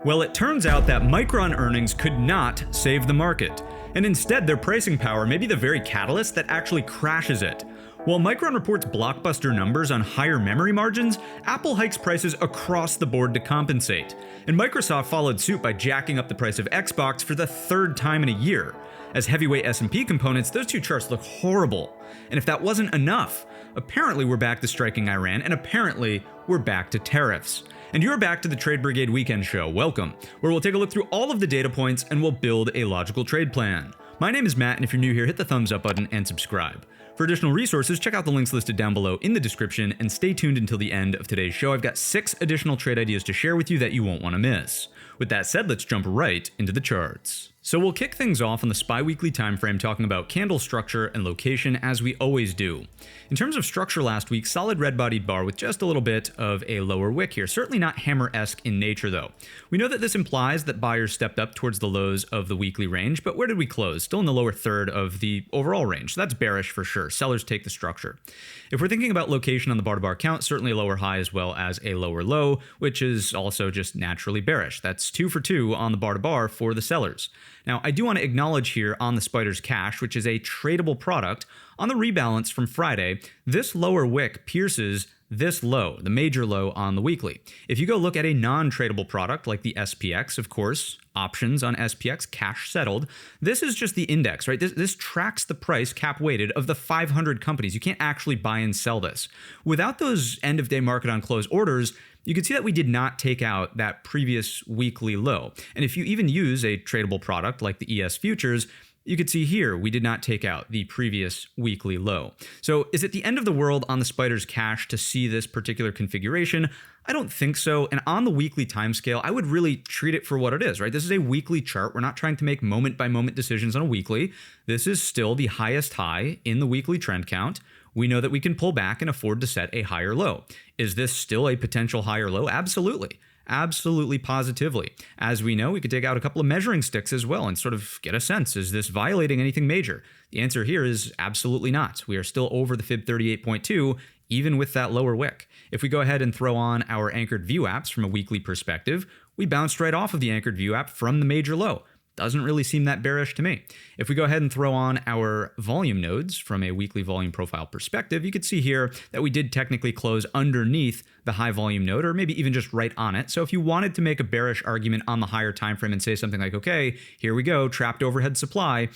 Well, it turns out that Micron earnings could not save the market, and instead their pricing power may be the very catalyst that actually crashes it. While Micron reports blockbuster numbers on higher memory margins, Apple hikes prices across the board to compensate. And Microsoft followed suit by jacking up the price of Xbox for the third time in a year. As heavyweight S&P components, those two charts look horrible. And if that wasn't enough, apparently we're back to striking Iran, and apparently we're back to tariffs. And you're back to the Trade Brigade Weekend Show, welcome, where we'll take a look through all of the data points and we'll build a logical trade plan. My name is Matt, and if you're new here, hit the thumbs up button and subscribe. For additional resources, check out the links listed down below in the description, and stay tuned until the end of today's show. I've got 6 additional trade ideas to share with you that you won't want to miss. With that said, let's jump right into the charts. So we'll kick things off on the SPY weekly time frame talking about candle structure and location, as we always do. In terms of structure last week, solid red-bodied bar with just a little bit of a lower wick here. Certainly not hammer-esque in nature though. We know that this implies that buyers stepped up towards the lows of the weekly range, but where did we close? Still in the lower third of the overall range. So that's bearish for sure. Sellers take the structure. If we're thinking about location on the bar-to-bar count, certainly a lower high as well as a lower low, which is also just naturally bearish. That's 2 for 2 on the bar-to-bar for the sellers. Now, I do want to acknowledge here on the Spider's Cash, which is a tradable product, on the rebalance from Friday, this lower wick pierces this low, the major low on the weekly. If you go look at a non-tradable product like the SPX, of course, options on SPX, cash settled, this is just the index, right? This tracks the price cap weighted of the 500 companies. You can't actually buy and sell this. Without those end of day market on close orders, you can see that we did not take out that previous weekly low. And if you even use a tradable product like the ES futures, you could see here, we did not take out the previous weekly low. So is it the end of the world on the Spider's Cash to see this particular configuration? I don't think so. And on the weekly timescale, I would really treat it for what it is, right? This is a weekly chart. We're not trying to make moment by moment decisions on a weekly. This is still the highest high in the weekly trend count. We know that we can pull back and afford to set a higher low. Is this still a potential higher low? Absolutely. Absolutely, positively. As we know, we could take out a couple of measuring sticks as well and sort of get a sense, is this violating anything major? The answer here is absolutely not. We are still over the fib 38.2, even with that lower wick. If we go ahead and throw on our anchored view apps from a weekly perspective, we bounced right off of the anchored view app from the major low. Doesn't really seem that bearish to me. If we go ahead and throw on our volume nodes from a weekly volume profile perspective, you could see here that we did technically close underneath the high volume node, or maybe even just right on it. So if you wanted to make a bearish argument on the higher time frame and say something like, okay, here we go, trapped overhead supply,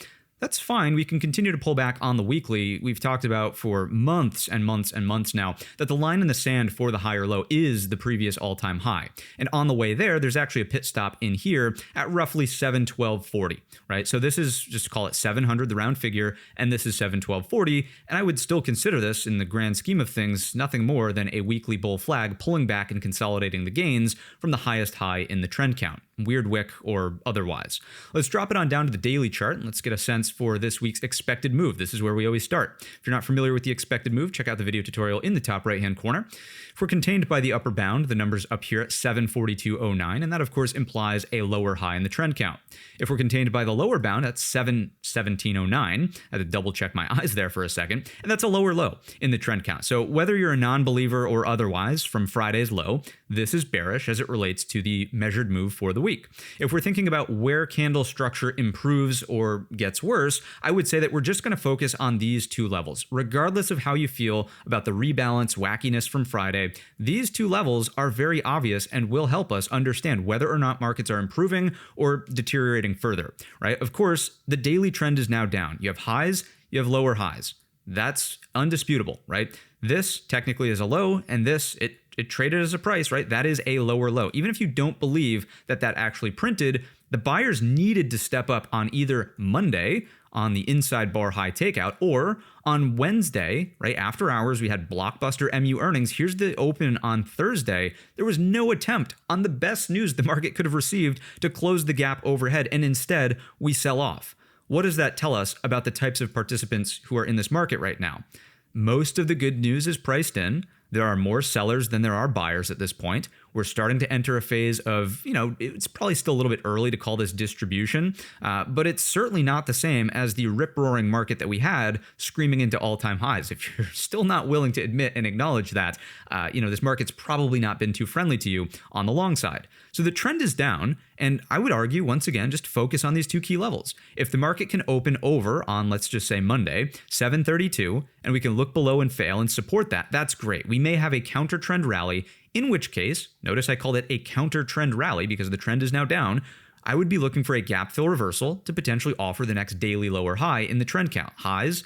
that's fine. We can continue to pull back on the weekly. We've talked about for months and months and months now that the line in the sand for the higher low is the previous all-time high. And on the way there, there's actually a pit stop in here at roughly 712.40, right? So this is, just call it 700, the round figure, and this is 712.40. And I would still consider this, in the grand scheme of things, nothing more than a weekly bull flag pulling back and consolidating the gains from the highest high in the trend count, weird wick or otherwise. Let's drop it on down to the daily chart and let's get a sense for this week's expected move. This is where we always start. If you're not familiar with the expected move, check out the video tutorial in the top right-hand corner. If we're contained by the upper bound, the number's up here at 742.09, and that of course implies a lower high in the trend count. If we're contained by the lower bound, that's 717.09. I had to double check my eyes there for a second, and that's a lower low in the trend count. So whether you're a non-believer or otherwise from Friday's low, this is bearish as it relates to the measured move for the week. If we're thinking about where candle structure improves or gets worse, I would say that we're just going to focus on these two levels. Regardless of how you feel about the rebalance wackiness from Friday, these two levels are very obvious and will help us understand whether or not markets are improving or deteriorating further, right? Of course, the daily trend is now down. You have highs, you have lower highs. That's undisputable, right? This technically is a low, and this, it traded as a price, right? That is a lower low. Even if you don't believe that that actually printed, the buyers needed to step up on either Monday on the inside bar high takeout, or on Wednesday, right after hours, we had blockbuster MU earnings. Here's the open on Thursday. There was no attempt on the best news the market could have received to close the gap overhead, and instead we sell off. What does that tell us about the types of participants who are in this market right now? Most of the good news is priced in. There are more sellers than there are buyers at this point. We're starting to enter a phase of, it's probably still a little bit early to call this distribution, but it's certainly not the same as the rip-roaring market that we had screaming into all-time highs. If you're still not willing to admit and acknowledge that, this market's probably not been too friendly to you on the long side. So the trend is down, and I would argue, once again, just focus on these two key levels. If the market can open over on, let's just say Monday, 732, and we can look below and fail and support that, that's great. We may have a counter trend rally, in which case, notice I called it a counter trend rally because the trend is now down. I would be looking for a gap fill reversal to potentially offer the next daily lower high in the trend count. Highs,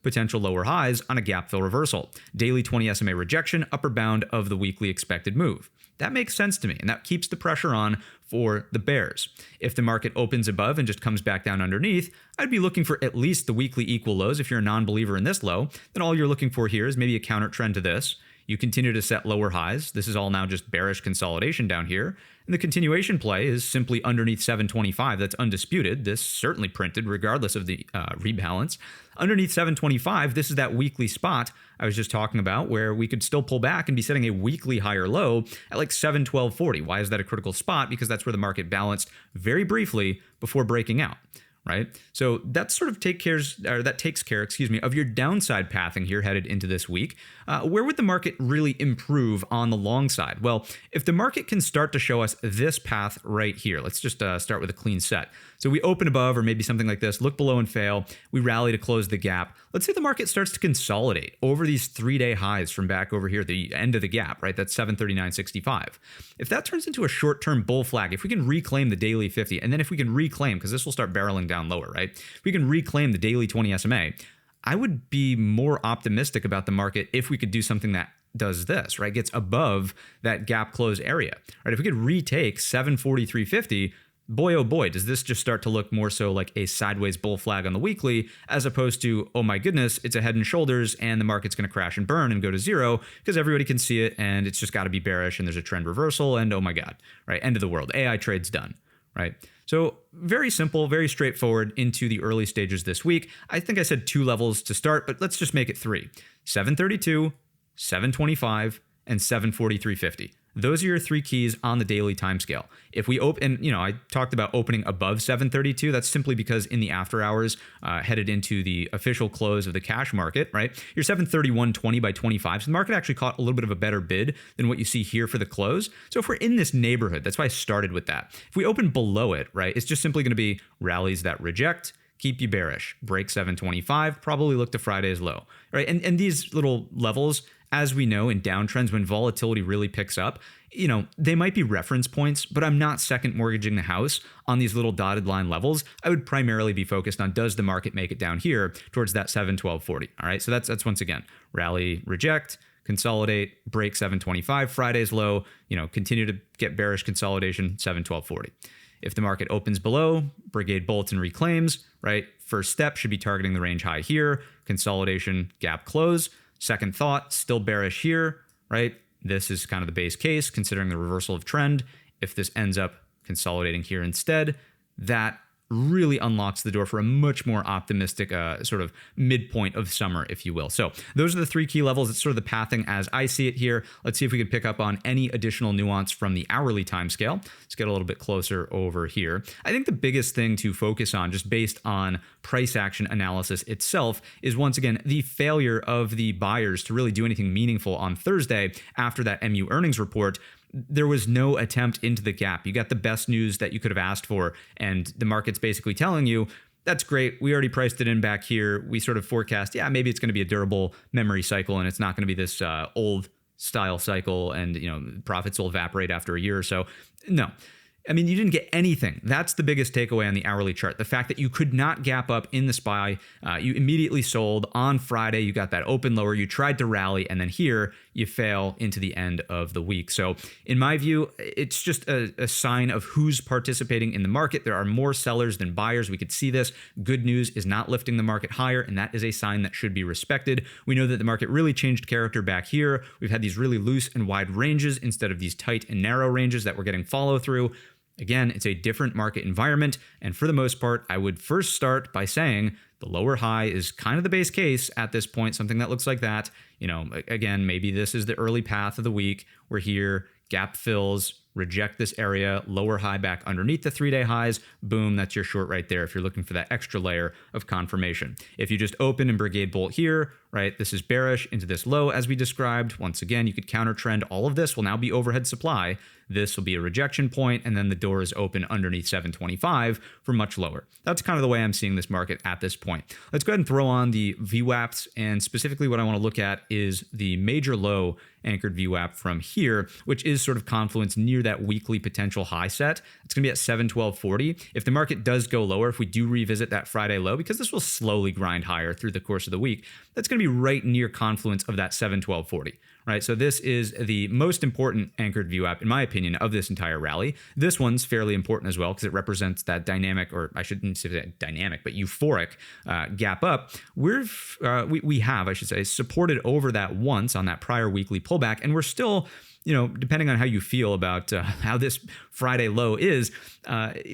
potential lower highs on a gap fill reversal. Daily 20 SMA rejection, upper bound of the weekly expected move. That makes sense to me, and that keeps the pressure on for the bears. If the market opens above and just comes back down underneath, I'd be looking for at least the weekly equal lows. If you're a non-believer in this low, then all you're looking for here is maybe a counter trend to this. You continue to set lower highs. This is all now just bearish consolidation down here. And the continuation play is simply underneath 725. That's undisputed. This certainly printed regardless of the rebalance. Underneath 725, this is that weekly spot I was just talking about where we could still pull back and be setting a weekly higher low at like 712.40. Why is that a critical spot? Because that's where the market balanced very briefly before breaking out. Right? So that sort of takes care, of your downside pathing here headed into this week. Where would the market really improve on the long side? Well, if the market can start to show us this path right here, let's just start with a clean set. So we open above or maybe something like this, look below and fail. We rally to close the gap. Let's say the market starts to consolidate over these 3-day highs from back over here, the end of the gap, right? That's 739.65. If that turns into a short-term bull flag, if we can reclaim the daily 50, and then if we can reclaim, because this will start barreling down lower, right? If we can reclaim the daily 20 SMA, I would be more optimistic about the market if we could do something that does this, right? Gets above that gap close area, right? If we could retake 743.50, boy, oh boy, does this just start to look more so like a sideways bull flag on the weekly, as opposed to, oh my goodness, it's a head and shoulders and the market's going to crash and burn and go to zero because everybody can see it and it's just got to be bearish and there's a trend reversal and oh my God, right? End of the world. AI trade's done, right? So very simple, very straightforward into the early stages this week. I think I said 2 levels to start, but let's just make it 3. 732, 725, and 743.50. Those are your 3 keys on the daily timescale. If we open, I talked about opening above 732. That's simply because in the after hours, headed into the official close of the cash market, right? You're 731.20 by 25. So the market actually caught a little bit of a better bid than what you see here for the close. So if we're in this neighborhood, that's why I started with that. If we open below it, right, it's just simply going to be rallies that reject, keep you bearish, break 725, probably look to Friday's low, right? And these little levels, as we know in downtrends, when volatility really picks up, they might be reference points, but I'm not second mortgaging the house on these little dotted line levels. I would primarily be focused on, does the market make it down here towards that 712.40? All right. So that's once again, rally, reject, consolidate, break 725, Friday's low, continue to get bearish consolidation, 712.40. If the market opens below, Brigade bolts and reclaims, right? First step should be targeting the range high here, consolidation, gap close. Second thought, still bearish here, right? This is kind of the base case, considering the reversal of trend. If this ends up consolidating here instead, that really unlocks the door for a much more optimistic sort of midpoint of summer, if you will. So those are the 3 key levels. It's sort of the pathing as I see it here. Let's see if we can pick up on any additional nuance from the hourly time scale. Let's get a little bit closer over here. I think the biggest thing to focus on, just based on price action analysis itself, is once again the failure of the buyers to really do anything meaningful on Thursday after that MU earnings report. There was no attempt into the gap. You got the best news that you could have asked for, and the market's basically telling you, that's great. We already priced it in back here. We sort of forecast, maybe it's going to be a durable memory cycle, and it's not going to be this old style cycle, and profits will evaporate after a year or so. No. I mean, you didn't get anything. That's the biggest takeaway on the hourly chart. The fact that you could not gap up in the SPY. You immediately sold on Friday. You got that open lower. You tried to rally. And then here you fail into the end of the week. So in my view, it's just a sign of who's participating in the market. There are more sellers than buyers. We could see this. Good news is not lifting the market higher. And that is a sign that should be respected. We know that the market really changed character back here. We've had these really loose and wide ranges instead of these tight and narrow ranges that we're getting follow through. Again, it's a different market environment, and for the most part, I would first start by saying the lower high is kind of the base case at this point, something that looks like that. Again, maybe this is the early path of the week. We're here, gap fills, reject this area, lower high back underneath the 3-day highs, boom, that's your short right there if you're looking for that extra layer of confirmation. If you just open in Brigade Bolt here, right, this is bearish into this low as we described. Once again, you could counter trend. All of this will now be overhead supply. This will be a rejection point, and then the door is open underneath 725 for much lower. That's kind of the way I'm seeing this market at this point. Let's go ahead and throw on the VWAPs, and specifically what I want to look at is the major low anchored VWAP from here, which is sort of confluence near that weekly potential high set. It's going to be at 712.40. If the market does go lower, if we do revisit that Friday low, because this will slowly grind higher through the course of the week, that's going to be right near confluence of that 712.40. Right, so this is the most important anchored VWAP, in my opinion, of this entire rally. This one's fairly important as well because it represents that dynamic, or I shouldn't say that dynamic, but euphoric gap up. We have, I should say, supported over that once on that prior weekly pullback, and we're still, depending on how you feel about how this Friday low is,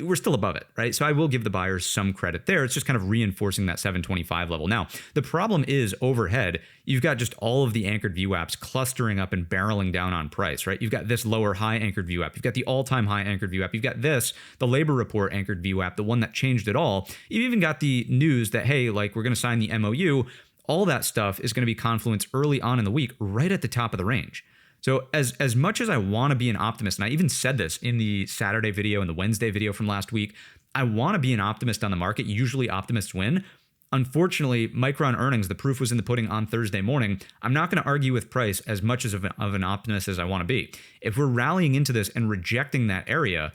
we're still above it, right? So I will give the buyers some credit there. It's just kind of reinforcing that 725 level. Now, the problem is overhead, you've got just all of the anchored VWAPs clustering up and barreling down on price, right? You've got this lower high anchored VWAP. You've got the all-time high anchored VWAP. You've got this, the labor report anchored VWAP, the one that changed it all. You've even got the news that, hey, like we're going to sign the MOU. All that stuff is going to be confluence early on in the week, right at the top of the range. So as much as I want to be an optimist, and I even said this in the Saturday video and the Wednesday video from last week, I want to be an optimist on the market. Usually optimists win. Unfortunately, Micron earnings, the proof was in the pudding on Thursday morning. I'm not going to argue with price as much of an optimist as I want to be. If we're rallying into this and rejecting that area,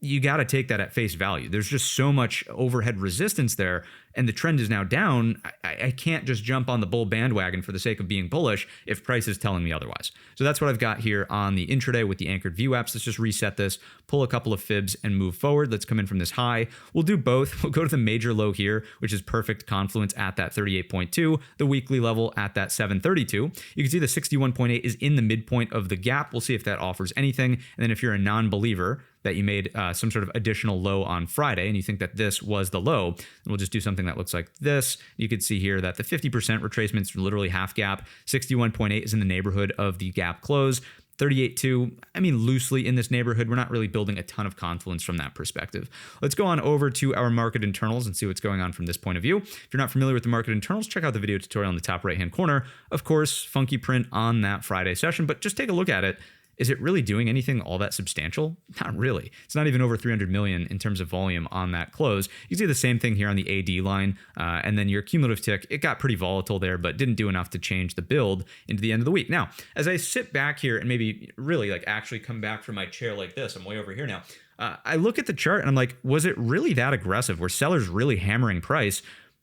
you got to take that at face value. There's just so much overhead resistance there, and the trend is now down. I can't just jump on the bull bandwagon for the sake of being bullish if price is telling me otherwise. So that's what I've got here on the intraday with the anchored VWAPs. Let's just reset this, pull a couple of fibs, and move forward. Let's come in from this high. We'll do both. We'll go to the major low here, which is perfect confluence at that 38.2, the weekly level at that 732. You can see the 61.8 is in the midpoint of the gap. We'll see if that offers anything. And then if you're a non-believer, that you made some sort of additional low on Friday and you think that this was the low, and we'll just do something that looks like this. You could see here that the 50% retracement is literally half gap. 61.8 is in the neighborhood of the gap close. 38.2, I mean, loosely in this neighborhood. We're not really building a ton of confluence from that perspective. Let's go on over to our market internals and see what's going on from this point of view. If you're not familiar with the market internals, check out the video tutorial in the top right-hand corner. Of course, funky print on that Friday session, but just take a look at it. Is it really doing anything all that substantial? Not really. It's not even over 300 million in terms of volume on that close. You see the same thing here on the AD line, and then your cumulative tick, it got pretty volatile there, but didn't do enough to change the build into the end of the week. Now, as I sit back here and maybe really like actually come back from my chair like this, I'm way over here now, I look at the chart and I'm like, was it really that aggressive? Were sellers really hammering price?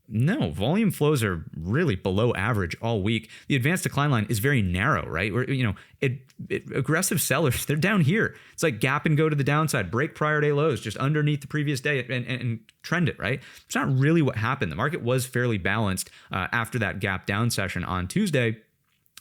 No, volume flows are really below average all week. The advanced decline line is very narrow, right? Where, aggressive sellers, they're down here. It's like gap and go to the downside, break prior day lows just underneath the previous day and trend it, right? It's not really what happened. The market was fairly balanced after that gap down session on Tuesday,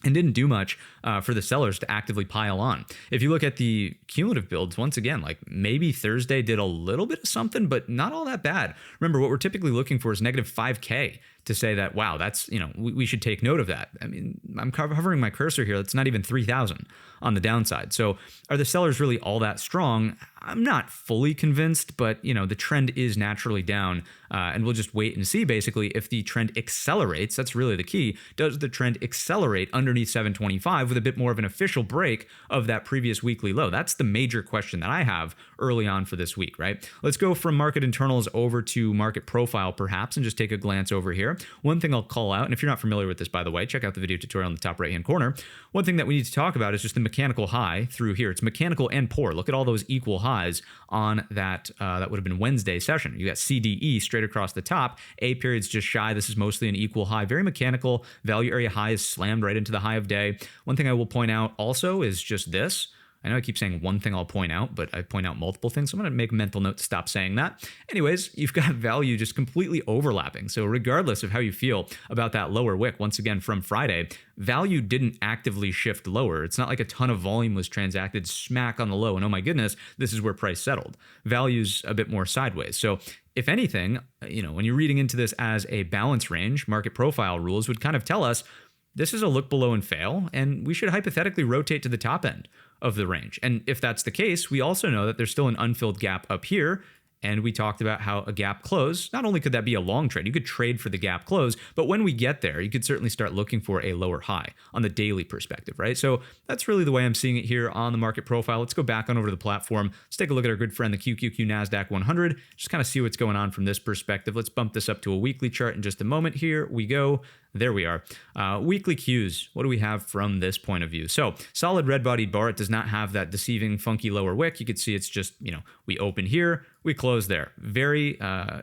and didn't do much for the sellers to actively pile on. If you look at the cumulative builds, once again, like maybe Thursday did a little bit of something, but not all that bad. Remember, what we're typically looking for is negative 5K to say that, wow, that's, we should take note of that. I mean, I'm hovering my cursor here. It's not even 3,000 on the downside. So are the sellers really all that strong? I'm not fully convinced, but the trend is naturally down, and we'll just wait and see. Basically, if the trend accelerates, that's really the key. Does the trend accelerate underneath 725 with a bit more of an official break of that previous weekly low? That's the major question that I have early on for this week, right? Let's go from market internals over to market profile, perhaps, and just take a glance over here. One thing I'll call out, and if you're not familiar with this, by the way, check out the video tutorial in the top right-hand corner. One thing that we need to talk about is just the mechanical high through here. It's mechanical and poor. Look at all those equal highs on that that would have been Wednesday session. You got CDE straight across the top. A period's just shy. This is mostly an equal high. Very mechanical. Value area high is slammed right into the high of day. One thing I will point out also is just this. I know I keep saying one thing I'll point out, but I point out multiple things. So I'm going to make a mental note to stop saying that. Anyways, you've got value just completely overlapping. So regardless of how you feel about that lower wick, once again from Friday, value didn't actively shift lower. It's not like a ton of volume was transacted smack on the low and oh my goodness, this is where price settled. Value's a bit more sideways. So if anything, when you're reading into this as a balance range, market profile rules would kind of tell us this is a look below and fail, and we should hypothetically rotate to the top end of the range. And if that's the case, we also know that there's still an unfilled gap up here. And we talked about how a gap close, not only could that be a long trade, you could trade for the gap close, but when we get there, you could certainly start looking for a lower high on the daily perspective, right? So that's really the way I'm seeing it here on the market profile. Let's go back on over to the platform. Let's take a look at our good friend, the QQQ NASDAQ 100, just kind of see what's going on from this perspective. Let's bump this up to a weekly chart in just a moment. Here we go. There we are. Weekly cues. What do we have from this point of view? So solid red-bodied bar. It does not have that deceiving, funky lower wick. You can see it's just, we open here, we close there. Very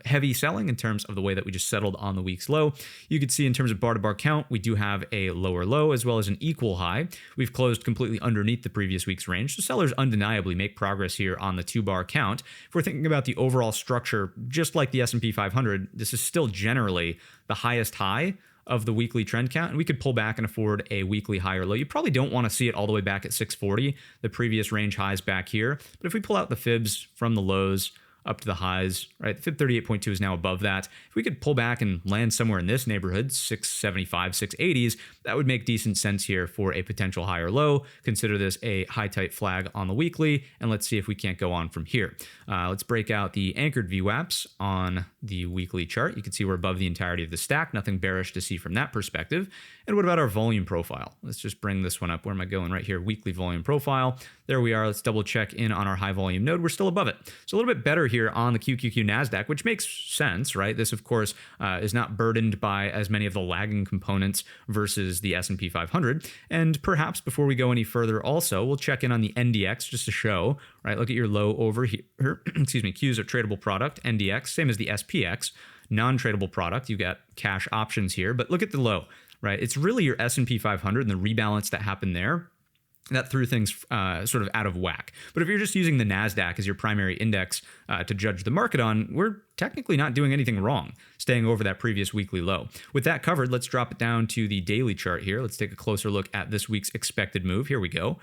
heavy selling in terms of the way that we just settled on the week's low. You can see in terms of bar-to-bar count, we do have a lower low as well as an equal high. We've closed completely underneath the previous week's range. So sellers undeniably make progress here on the 2-bar count. If we're thinking about the overall structure, just like the S&P 500, this is still generally the highest high of the weekly trend count, and we could pull back and afford a weekly higher low. You probably don't want to see it all the way back at 640, the previous range highs back here. But if we pull out the fibs from the lows up to the highs, right? The fib 38.2 is now above that. If we could pull back and land somewhere in this neighborhood, 675, 680s, that would make decent sense here for a potential higher low. Consider this a high tight flag on the weekly, and let's see if we can't go on from here. Let's break out the anchored VWAPs on the weekly chart. You can see we're above the entirety of the stack. Nothing bearish to see from that perspective. And what about our volume profile? Let's just bring this one up. Where am I going? Right here, weekly volume profile. There we are. Let's double check in on our high volume node. We're still above it. So a little bit better here on the QQQ NASDAQ, which makes sense, right? This, of course, is not burdened by as many of the lagging components versus the S&P 500. And perhaps before we go any further also, we'll check in on the NDX just to show, right? Look at your low over here. Excuse me, Q's are tradable product, NDX, same as the SPX, non-tradable product. You got cash options here, but look at the low, right? It's really your S&P 500 and the rebalance that happened there that threw things sort of out of whack. But if you're just using the NASDAQ as your primary index to judge the market on, we're technically not doing anything wrong, staying over that previous weekly low. With that covered, let's drop it down to the daily chart here. Let's take a closer look at this week's expected move. Here we go.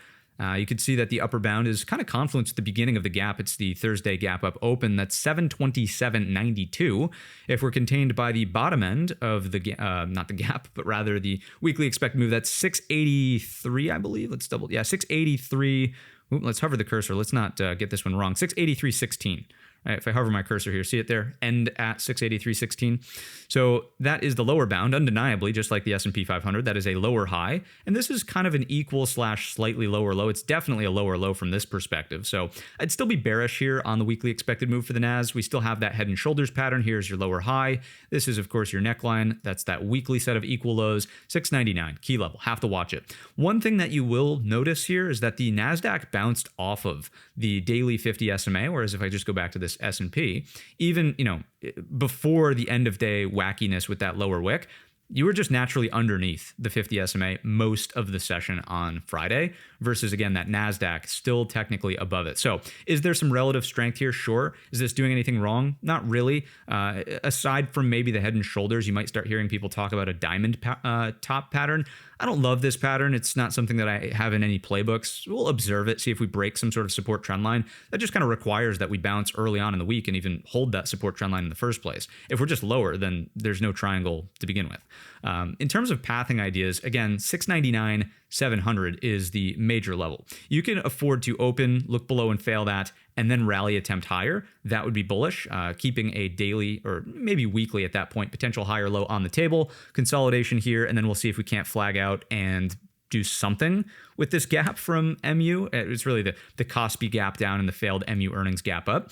You can see that the upper bound is kind of confluenced at the beginning of the gap. It's the Thursday gap up open. That's 727.92. If we're contained by the bottom end of the not the gap, but rather the weekly expected move, that's 683, I believe. Let's double. Yeah, 683. Ooh, let's hover the cursor. Let's not get this one wrong. 683.16. Right, if I hover my cursor here, see it there? End at 683.16. So that is the lower bound, undeniably, just like the S&P 500. That is a lower high. And this is kind of an equal / slightly lower low. It's definitely a lower low from this perspective. So I'd still be bearish here on the weekly expected move for the NAS. We still have that head and shoulders pattern. Here's your lower high. This is, of course, your neckline. That's that weekly set of equal lows. 699, key level. Have to watch it. One thing that you will notice here is that the NASDAQ bounced off of the daily 50 SMA, whereas if I just go back to this S&P, even, before the end of day wackiness with that lower wick, you were just naturally underneath the 50 SMA most of the session on Friday versus, again, that NASDAQ still technically above it. So is there some relative strength here? Sure. Is this doing anything wrong? Not really. Aside from maybe the head and shoulders, you might start hearing people talk about a diamond top pattern. I don't love this pattern. It's not something that I have in any playbooks. We'll observe it, see if we break some sort of support trend line. That just kind of requires that we bounce early on in the week and even hold that support trend line in the first place. If we're just lower, then there's no triangle to begin with. In terms of pathing ideas, again, 699, 700 is the major level. You can afford to open, look below and fail that, and then rally attempt higher. That would be bullish, keeping a daily or maybe weekly at that point, potential higher low on the table, consolidation here, and then we'll see if we can't flag out and do something with this gap from MU. It's really the Kospi gap down and the failed MU earnings gap up.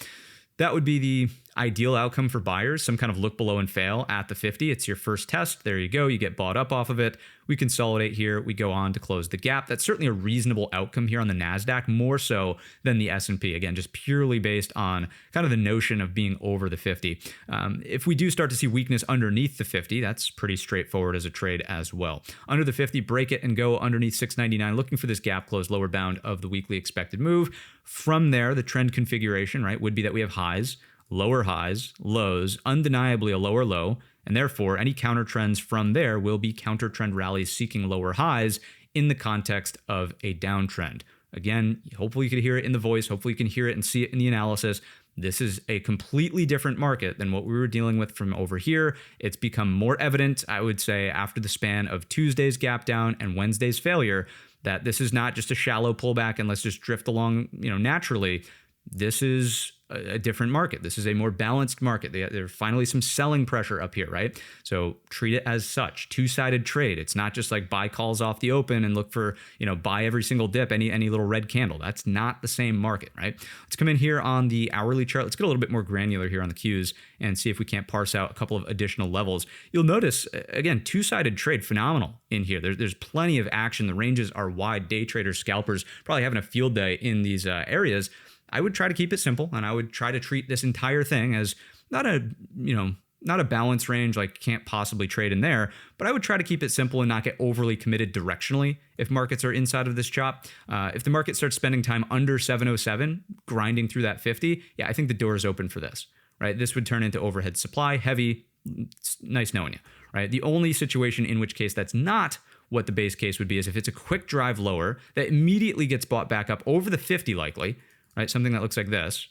That would be the ideal outcome for buyers, some kind of look below and fail at the 50. It's your first test. There you go. You get bought up off of it. We consolidate here. We go on to close the gap. That's certainly a reasonable outcome here on the NASDAQ, more so than the S&P. Again, just purely based on kind of the notion of being over the 50. If we do start to see weakness underneath the 50, that's pretty straightforward as a trade as well. Under the 50, break it and go underneath 699, looking for this gap close lower bound of the weekly expected move. From there, the trend configuration, right, would be that we have highs, lower highs, lows, undeniably a lower low, and therefore any counter trends from there will be counter trend rallies seeking lower highs in the context of a downtrend. Again, hopefully you can hear it in the voice, hopefully you can hear it and see it in the analysis. This is a completely different market than what we were dealing with from over here. It's become more evident, I would say, after the span of Tuesday's gap down and Wednesday's failure, that this is not just a shallow pullback and let's just drift along, naturally. This is a different market. This is a more balanced market. There's finally some selling pressure up here, right? So treat it as such. Two-sided trade. It's not just like buy calls off the open and look for, buy every single dip, any little red candle. That's not the same market, right? Let's come in here on the hourly chart. Let's get a little bit more granular here on the Qs and see if we can't parse out a couple of additional levels. You'll notice, again, two-sided trade, phenomenal in here. There's plenty of action. The ranges are wide. Day traders, scalpers, probably having a field day in these areas. I would try to keep it simple, and I would try to treat this entire thing as not a balance range, like can't possibly trade in there, but I would try to keep it simple and not get overly committed directionally if markets are inside of this chop. If the market starts spending time under 707, grinding through that 50, I think the door is open for this, right? This would turn into overhead supply, heavy. It's nice knowing you, right? The only situation in which case that's not what the base case would be is if it's a quick drive lower that immediately gets bought back up over the 50 likely, right? Something that looks like this,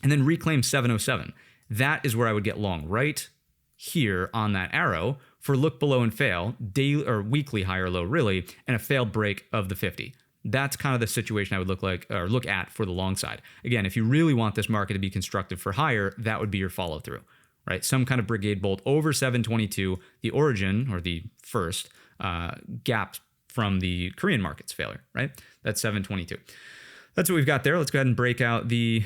and then reclaim 707. That is where I would get long, right here on that arrow for look below and fail, daily or weekly high or low really, and a failed break of the 50. That's kind of the situation I would look at for the long side. Again, if you really want this market to be constructive for higher, that would be your follow through, right? Some kind of Brigade bolt over 722, the origin or the first gap from the Korean market's failure, right? That's 722. That's what we've got there. Let's go ahead and break out we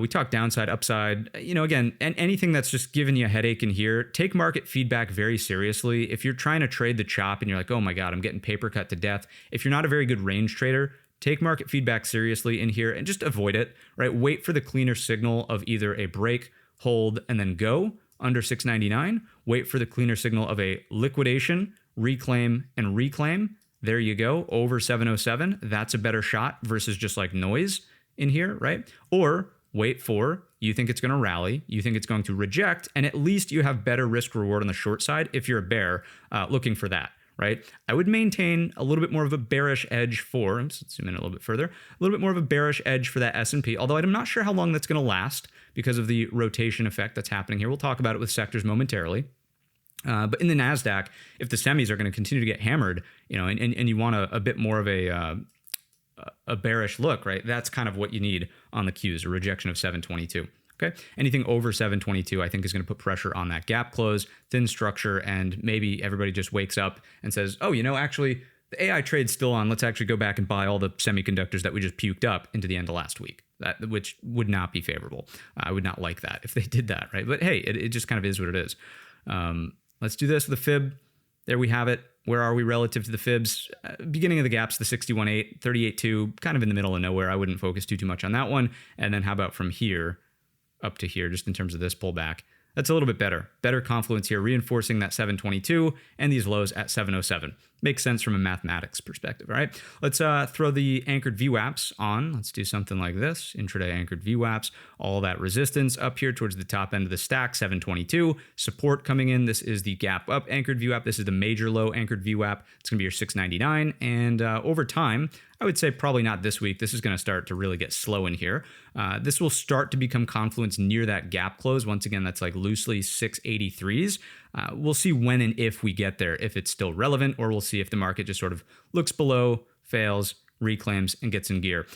talked downside, upside. Again, and anything that's just giving you a headache in here, take market feedback very seriously. If you're trying to trade the chop and you're like, oh my God, I'm getting paper cut to death. If you're not a very good range trader, take market feedback seriously in here and just avoid it, right? Wait for the cleaner signal of either a break, hold, and then go under 699. Wait for the cleaner signal of a liquidation, reclaim, and reclaim. There you go, over 707. That's a better shot versus just like noise in here, right? Or wait for, you think it's going to rally, you think it's going to reject, and at least you have better risk reward on the short side if you're a bear looking for that, right? I would maintain a little bit more of a bearish edge for, let's zoom in a little bit further, a little bit more of a bearish edge for that S&P, although I'm not sure how long that's going to last because of the rotation effect that's happening here. We'll talk about it with sectors momentarily. But in the NASDAQ, if the semis are going to continue to get hammered, and you want a bit more of a bearish look, right? That's kind of what you need on the Qs, a rejection of 722. Okay. Anything over 722, I think, is going to put pressure on that gap close, thin structure, and maybe everybody just wakes up and says, oh, actually, the AI trade's still on. Let's actually go back and buy all the semiconductors that we just puked up into the end of last week. Which would not be favorable. I would not like that if they did that, right? But hey, it just kind of is what it is. Let's do this with the fib. There we have it. Where are we relative to the fibs? Beginning of the gaps, the 61.8, 38.2, kind of in the middle of nowhere. I wouldn't focus too much on that one. And then how about from here up to here, just in terms of this pullback? That's a little bit better. Better confluence here, reinforcing that 722 and these lows at 707. Makes sense from a mathematics perspective, all right? Let's throw the anchored VWAPs on. Let's do something like this, intraday anchored VWAPs. All that resistance up here towards the top end of the stack, 722. Support coming in. This is the gap up anchored VWAP. This is the major low anchored VWAP. It's going to be your 699. And over time, I would say probably not this week. This is going to start to really get slow in here. This will start to become confluence near that gap close. Once again, that's like loosely 683s. We'll see when and if we get there, if it's still relevant, or we'll see if the market just sort of looks below, fails, reclaims, and gets in gear.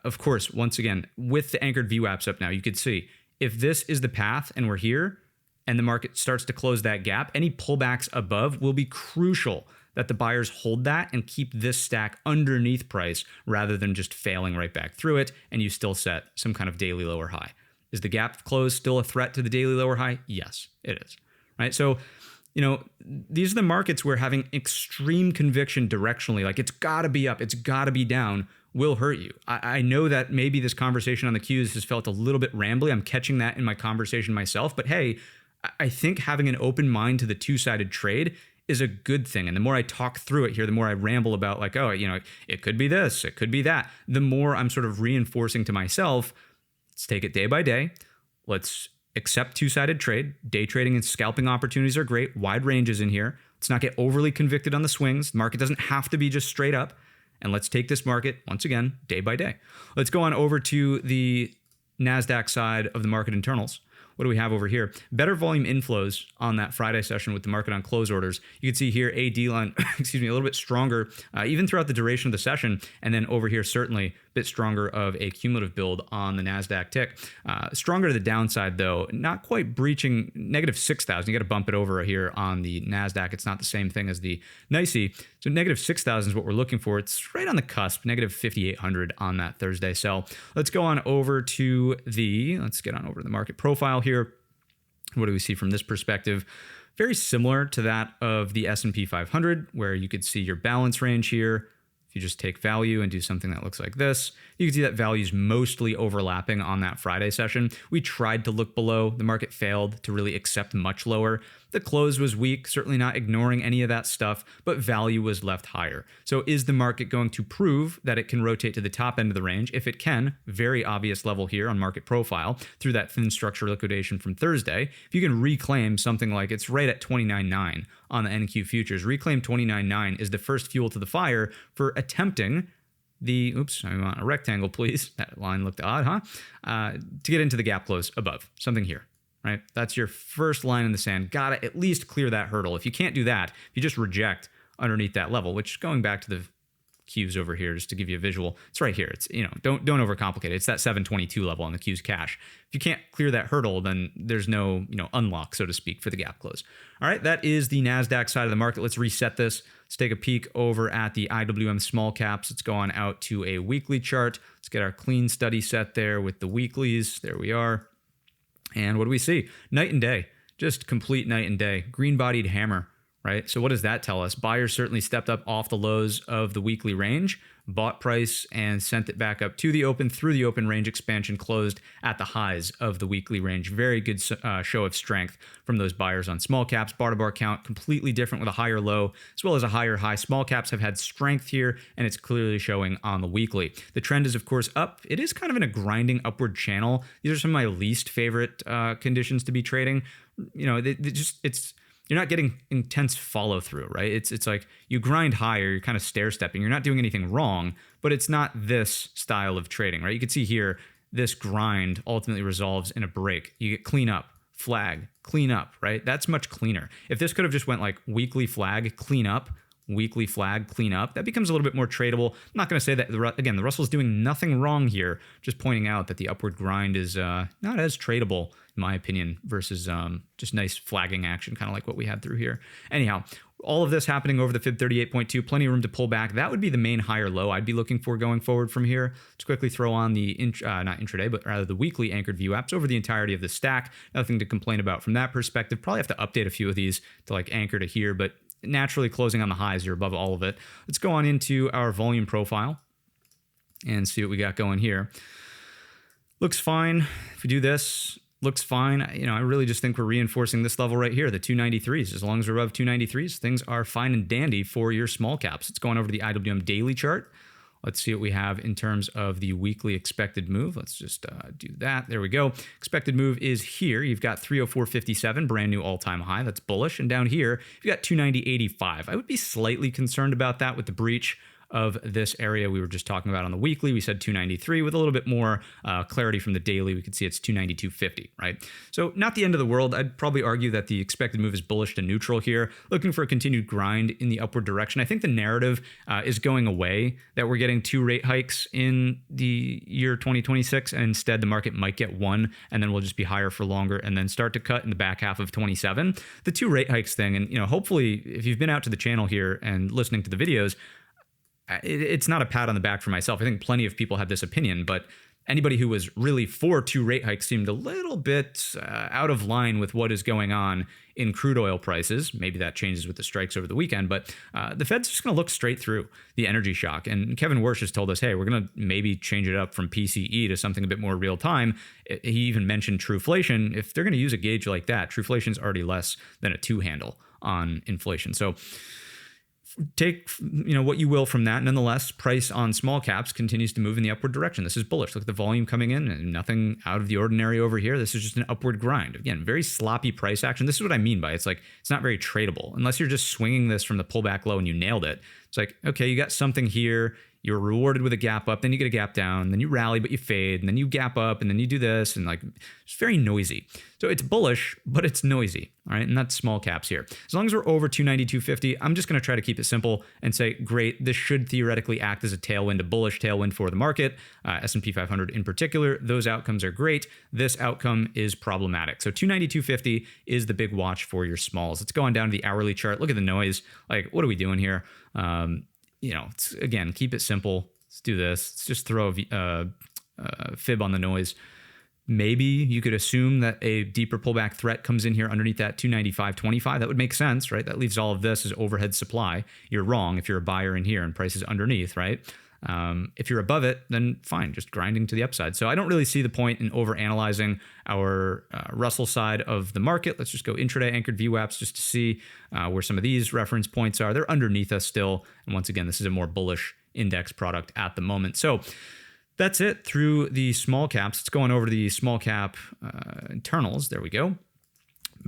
Of course, once again, with the anchored VWAPs up now, you could see if this is the path and we're here and the market starts to close that gap, any pullbacks above will be crucial that the buyers hold that and keep this stack underneath price rather than just failing right back through it and you still set some kind of daily lower high. Is the gap close still a threat to the daily lower high? Yes, it is. Right? So, these are the markets where having extreme conviction directionally, like it's got to be up, it's got to be down, will hurt you. I know that maybe this conversation on the Qs has felt a little bit rambly. I'm catching that in my conversation myself. But hey, I think having an open mind to the two-sided trade is a good thing. And the more I talk through it here, the more I ramble about like, oh, it could be this, it could be that. The more I'm sort of reinforcing to myself, let's take it day by day. Let's accept two-sided trade. Day trading and scalping opportunities are great. Wide ranges in here. Let's not get overly convicted on the swings. The market doesn't have to be just straight up. And let's take this market, once again, day by day. Let's go on over to the NASDAQ side of the market internals, what do we have over here? Better volume inflows on that Friday session with the market on close orders. You can see here a D line, excuse me, a little bit stronger even throughout the duration of the session. And then over here, certainly a bit stronger of a cumulative build on the NASDAQ tick. Stronger to the downside, though, not quite breaching negative 6,000. You got to bump it over here on the NASDAQ. It's not the same thing as the NYSE. So negative 6,000 is what we're looking for. It's right on the cusp, negative 5,800 on that Thursday. So let's go on over to let's get on over to the market profile here. What do we see from this perspective? Very similar to that of the S&P 500, where you could see your balance range here. If you just take value and do something that looks like this, you can see that value is mostly overlapping on that Friday session. We tried to look below. The market failed to really accept much lower. The close was weak, certainly not ignoring any of that stuff, but value was left higher. So is the market going to prove that it can rotate to the top end of the range? If it can, very obvious level here on market profile through that thin structure liquidation from Thursday. If you can reclaim something like it's right at 29.9 on the NQ futures, reclaim 29.9 is the first fuel to the fire for attempting oops, I want a rectangle, please. That line looked odd, huh? To get into the gap close above, something here, right? That's your first line in the sand. Gotta at least clear that hurdle. If you can't do that, if you just reject underneath that level, which going back to the Qs over here, just to give you a visual, it's right here. It's, don't overcomplicate it. It's that 722 level on the Qs cash. If you can't clear that hurdle, then there's no, unlock, so to speak, for the gap close. All right, that is the NASDAQ side of the market. Let's reset this. Let's take a peek over at the IWM small caps. Let's go on out to a weekly chart. Let's get our clean study set there with the weeklies. There we are. And what do we see? Night and day, just complete night and day. Green-bodied hammer, right? So what does that tell us? Buyers certainly stepped up off the lows of the weekly range, bought price and sent it back up to the open, through the open range expansion, closed at the highs of the weekly range. Very good show of strength from those buyers on small caps. Bar to bar count completely different with a higher low as well as a higher high. Small caps have had strength here, and it's clearly showing on the weekly. The trend is, of course, up. It is kind of in a grinding upward channel. These are some of my least favorite conditions to be trading. You're not getting intense follow through, right? It's like you grind higher, you're kind of stair stepping. You're not doing anything wrong, but it's not this style of trading, right? You can see here, this grind ultimately resolves in a break. You get clean up, flag, clean up, right? That's much cleaner. If this could have just went like weekly flag, clean up, weekly flag, clean up, that becomes a little bit more tradable. I'm not going to say that, again, the Russell's doing nothing wrong here, just pointing out that the upward grind is not as tradable, in my opinion, versus just nice flagging action, kind of like what we had through here. Anyhow, all of this happening over the fib 38.2, plenty of room to pull back. That would be the main higher low I'd be looking for going forward from here. Let's quickly throw on the, not intraday, but rather the weekly anchored view apps over the entirety of the stack. Nothing to complain about from that perspective. Probably have to update a few of these to like anchor to here, but naturally closing on the highs, you're above all of it. Let's go on into our volume profile and see what we got going here. Looks fine. If we do this, looks fine. I really just think we're reinforcing this level right here, the 293s. As long as we're above 293s, things are fine and dandy for your small caps. It's going over to the IWM daily chart. Let's see what we have in terms of the weekly expected move. Let's just do that. There we go. Expected move is here. You've got 304.57, brand new all-time high. That's bullish. And down here, you've got 290.85. I would be slightly concerned about that with the breach of this area we were just talking about on the weekly. We said 293 with a little bit more clarity from the daily. We could see it's 292.50, right? So not the end of the world. I'd probably argue that the expected move is bullish to neutral here, looking for a continued grind in the upward direction. I think the narrative is going away that we're getting 2 rate hikes in the year 2026, and instead the market might get 1, and then we'll just be higher for longer and then start to cut in the back half of 27. The 2 rate hikes thing, and hopefully if you've been out to the channel here and listening to the videos, it's not a pat on the back for myself. I think plenty of people had this opinion, but anybody who was really for 2 rate hikes seemed a little bit out of line with what is going on in crude oil prices. Maybe that changes with the strikes over the weekend, but the Fed's just going to look straight through the energy shock. And Kevin Warsh has told us, hey, we're going to maybe change it up from PCE to something a bit more real time. He even mentioned Trueflation. If they're going to use a gauge like that, Trueflation's already less than a 2 handle on inflation. So take what you will from that. Nonetheless, price on small caps continues to move in the upward direction. This is bullish. Look at the volume coming in, and nothing out of the ordinary over here. This is just an upward grind. Again, very sloppy price action. This is what I mean by it's like it's not very tradable unless you're just swinging this from the pullback low and you nailed it. It's like, okay, you got something here. you're rewarded with a gap up, then you get a gap down, then you rally, but you fade, and then you gap up, and then you do this, and like it's very noisy. So it's bullish, but it's noisy, all right? And that's small caps here. As long as we're over 292.50, I'm just going to try to keep it simple and say, great, this should theoretically act as a tailwind, a bullish tailwind for the market, S&P 500 in particular. Those outcomes are great. This outcome is problematic. So 292.50 is the big watch for your smalls. Let's go on down to the hourly chart. Look at the noise. Like, what are we doing here? Again, keep it simple. Let's do this. Let's just throw a fib on the noise. Maybe you could assume that a deeper pullback threat comes in here underneath that 295.25. That would make sense, right? That leaves all of this as overhead supply. You're wrong if you're a buyer in here and price is underneath, right? If you're above it, then fine, just grinding to the upside. So I don't really see the point in overanalyzing our Russell side of the market. Let's just go intraday anchored VWAPs just to see where some of these reference points are. They're underneath us still. And once again, this is a more bullish index product at the moment. So that's it through the small caps. Let's go on over to the small cap internals. There we go.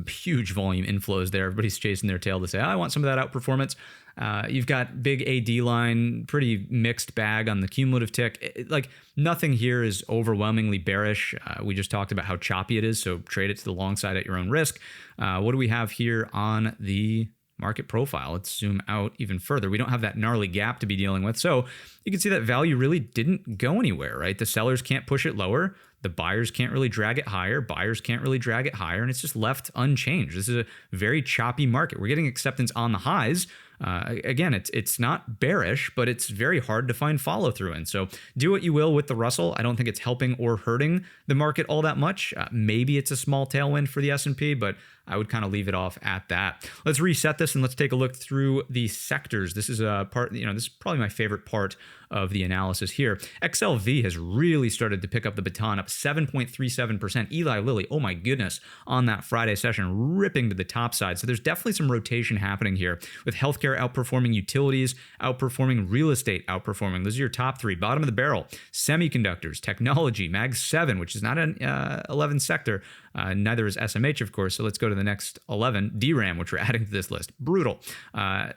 Huge volume inflows there. Everybody's chasing their tail to say, I want some of that outperformance. You've got big AD line, pretty mixed bag on the cumulative tick. Like nothing here is overwhelmingly bearish. We just talked about how choppy it is, so trade it to the long side at your own risk. What do we have here on the market profile? Let's zoom out even further. We don't have that gnarly gap to be dealing with. So you can see that value really didn't go anywhere, right? The sellers can't push it lower. The buyers can't really drag it higher. Buyers can't really drag it higher. And it's just left unchanged. This is a very choppy market. We're getting acceptance on the highs. Again, it's not bearish, but it's very hard to find follow through in. So do what you will with the Russell. I don't think it's helping or hurting the market all that much. Maybe it's a small tailwind for the S&P, but I would kind of leave it off at that. Let's reset this and let's take a look through the sectors. This is a part, this is probably my favorite part of the analysis here. XLV has really started to pick up the baton, up 7.37%. Eli Lilly, oh my goodness, on that Friday session, ripping to the top side. So there's definitely some rotation happening here with healthcare outperforming, utilities outperforming, real estate outperforming. Those are your top three. Bottom of the barrel, semiconductors, technology, Mag 7, which is not an 11 sector. Neither is SMH, of course. So let's go to the next 11. DRAM, which we're adding to this list. Brutal.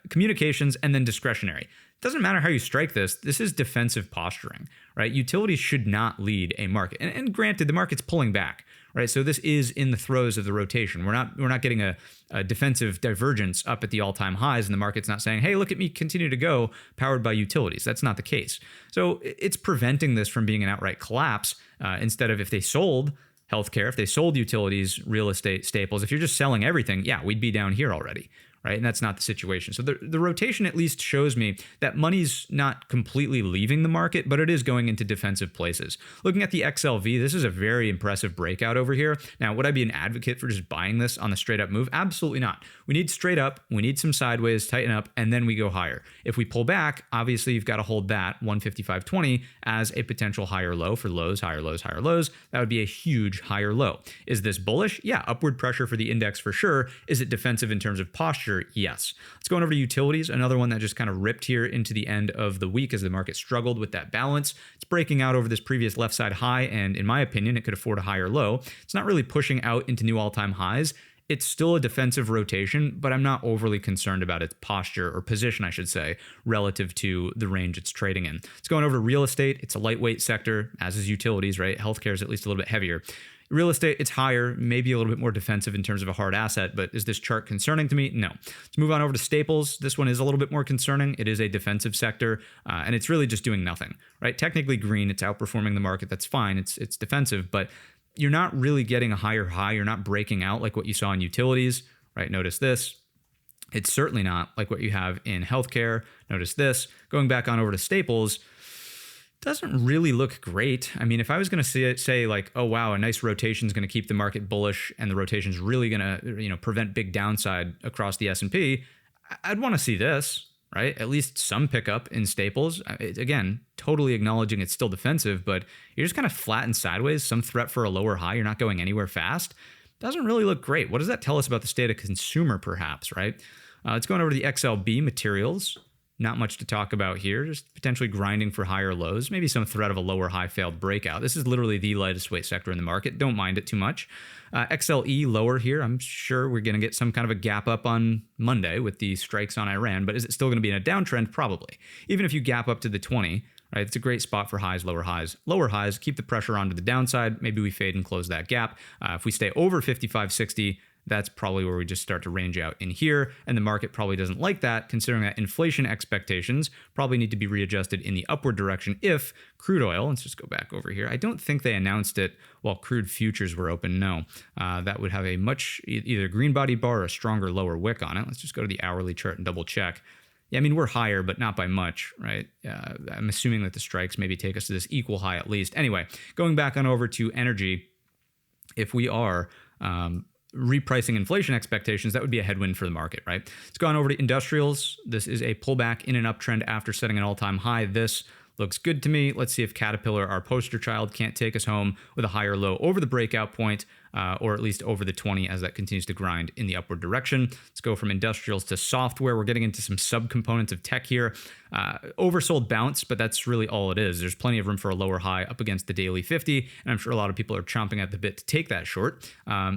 Communications, and then discretionary. Doesn't matter how you strike this. This is defensive posturing, right? Utilities should not lead a market. And granted, the market's pulling back, right? So this is in the throes of the rotation. We're not getting a defensive divergence up at the all-time highs, and the market's not saying, hey, look at me continue to go powered by utilities. That's not the case. So it's preventing this from being an outright collapse instead of if they sold healthcare, if they sold utilities, real estate, staples, if you're just selling everything, yeah, we'd be down here already, right? And that's not the situation. So the rotation at least shows me that money's not completely leaving the market, but it is going into defensive places. Looking at the XLV, this is a very impressive breakout over here. Now, would I be an advocate for just buying this on the straight up move? Absolutely not. We need straight up, we need some sideways, tighten up, and then we go higher. If we pull back, obviously you've got to hold that 155.20 as a potential higher low for lows, higher lows, higher lows. That would be a huge higher low. Is this bullish? Yeah, upward pressure for the index for sure. Is it defensive in terms of posture? Yes. Let's go on over to utilities, another one that just kind of ripped here into the end of the week as the market struggled with that balance. It's breaking out over this previous left side high, and in my opinion, it could afford a higher low. It's not really pushing out into new all-time highs. It's still a defensive rotation, but I'm not overly concerned about its posture or position, I should say, relative to the range it's trading in. Let's go on over to real estate. It's a lightweight sector, as is utilities, right? Healthcare is at least a little bit heavier. Real estate, it's higher, maybe a little bit more defensive in terms of a hard asset, but is this chart concerning to me? No. Let's move on over to staples. This one is a little bit more concerning. It is a defensive sector, and it's really just doing nothing, right? Technically green, it's outperforming the market. That's fine. It's defensive, but you're not really getting a higher high. You're not breaking out like what you saw in utilities, right? Notice this. It's certainly not like what you have in healthcare. Notice this. Going back on over to staples, doesn't really look great. I mean, if I was going to say like, oh, wow, a nice rotation is going to keep the market bullish and the rotation is really going to, prevent big downside across the S&P, I'd want to see this, right? At least some pickup in staples. Again, totally acknowledging it's still defensive, but you're just kind of flat and sideways, some threat for a lower high. You're not going anywhere fast. Doesn't really look great. What does that tell us about the state of consumer, perhaps, right? Let's go on over to the XLB materials. Not much to talk about here, just potentially grinding for higher lows, maybe some threat of a lower high failed breakout. This is literally the lightest weight sector in the market. Don't mind it too much. XLE lower here. I'm sure we're going to get some kind of a gap up on Monday with the strikes on Iran, but is it still going to be in a downtrend? Probably. Even if you gap up to the 20, right? It's a great spot for highs, lower highs. Lower highs, keep the pressure onto the downside. Maybe we fade and close that gap. If we stay over 55.60, that's probably where we just start to range out in here, and the market probably doesn't like that, considering that inflation expectations probably need to be readjusted in the upward direction if crude oil, let's just go back over here. I don't think they announced it while crude futures were open. No, that would have a much, either green body bar or a stronger lower wick on it. Let's just go to the hourly chart and double check. Yeah, I mean, we're higher, but not by much, right? I'm assuming that the strikes maybe take us to this equal high at least. Anyway, going back on over to energy, if we are repricing inflation expectations, that would be a headwind for the market, right? Let's go on over to industrials. This is a pullback in an uptrend after setting an all-time high. This looks good to me. Let's see if Caterpillar, our poster child, can't take us home with a higher low over the breakout point, or at least over the 20 as that continues to grind in the upward direction. Let's go from industrials to software. We're getting into some subcomponents of tech here. Oversold bounce, but that's really all it is. There's plenty of room for a lower high up against the daily 50, and I'm sure a lot of people are chomping at the bit to take that short.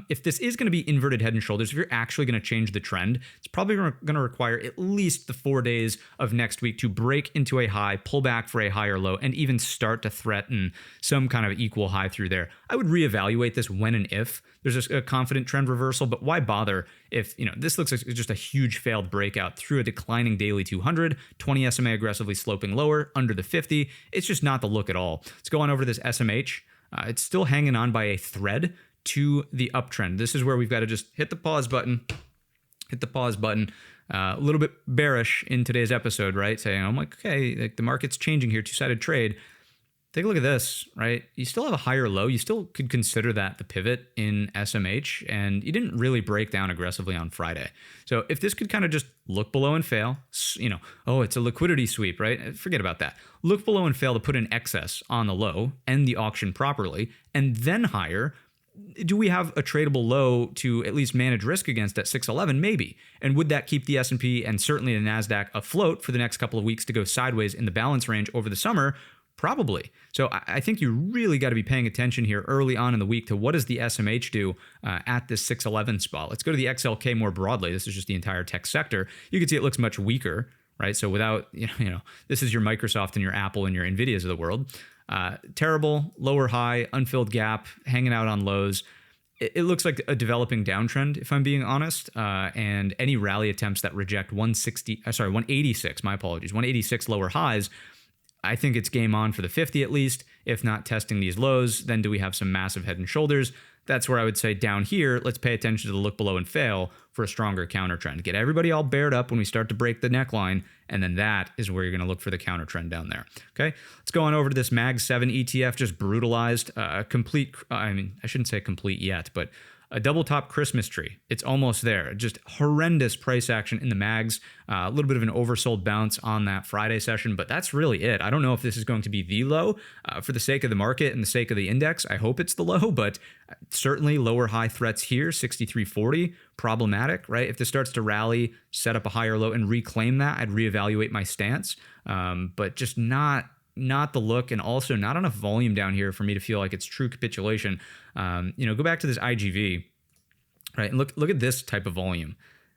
If this is going to be inverted head and shoulders, if you're actually going to change the trend, it's probably going to require at least the 4 days of next week to break into a high, pull back for a higher low, and even start to threaten some kind of equal high through there. I would reevaluate this when and if there's a confident trend reversal, but why bother if, this looks like just a huge failed breakout through a declining daily 200, 20 SMA aggressively sloping lower, under the 50. It's just not the look at all. Let's go on over to this SMH. It's still hanging on by a thread to the uptrend. This is where we've got to just hit the pause button, a little bit bearish in today's episode, right? Saying, I'm like, okay, like the market's changing here, two-sided trade. Take a look at this, right? You still have a higher low. You still could consider that the pivot in SMH, and you didn't really break down aggressively on Friday. So if this could kind of just look below and fail, it's a liquidity sweep, right? Forget about that. Look below and fail to put in excess on the low, end the auction properly, and then higher. Do we have a tradable low to at least manage risk against at 611? Maybe. And would that keep the S&P and certainly the NASDAQ afloat for the next couple of weeks to go sideways in the balance range over the summer? Probably. So I think you really got to be paying attention here early on in the week to what does the SMH do at this 611 spot. Let's go to the XLK more broadly. This is just the entire tech sector. You can see it looks much weaker, right? So without, this is your Microsoft and your Apple and your NVIDIAs of the world. Terrible, lower high, unfilled gap, hanging out on lows. It looks like a developing downtrend, if I'm being honest, and any rally attempts that reject 186, my apologies, 186 lower highs, I think it's game on for the 50 at least. If not testing these lows, then do we have some massive head and shoulders? That's where I would say down here, let's pay attention to the look below and fail for a stronger counter trend. Get everybody all bared up when we start to break the neckline, and then that is where you're going to look for the counter trend down there. Okay, let's go on over to this MAG7 ETF, just brutalized, I shouldn't say complete yet, but a double top Christmas tree. It's almost there. Just horrendous price action in the mags. A little bit of an oversold bounce on that Friday session, but that's really it. I don't know if this is going to be the low for the sake of the market and the sake of the index. I hope it's the low, but certainly lower high threats here, 63.40, problematic, right? If this starts to rally, set up a higher low and reclaim that, I'd reevaluate my stance, but just not the look, and also not enough volume down here for me to feel like it's true capitulation. Go back to this IGV, right? And look at this type of volume.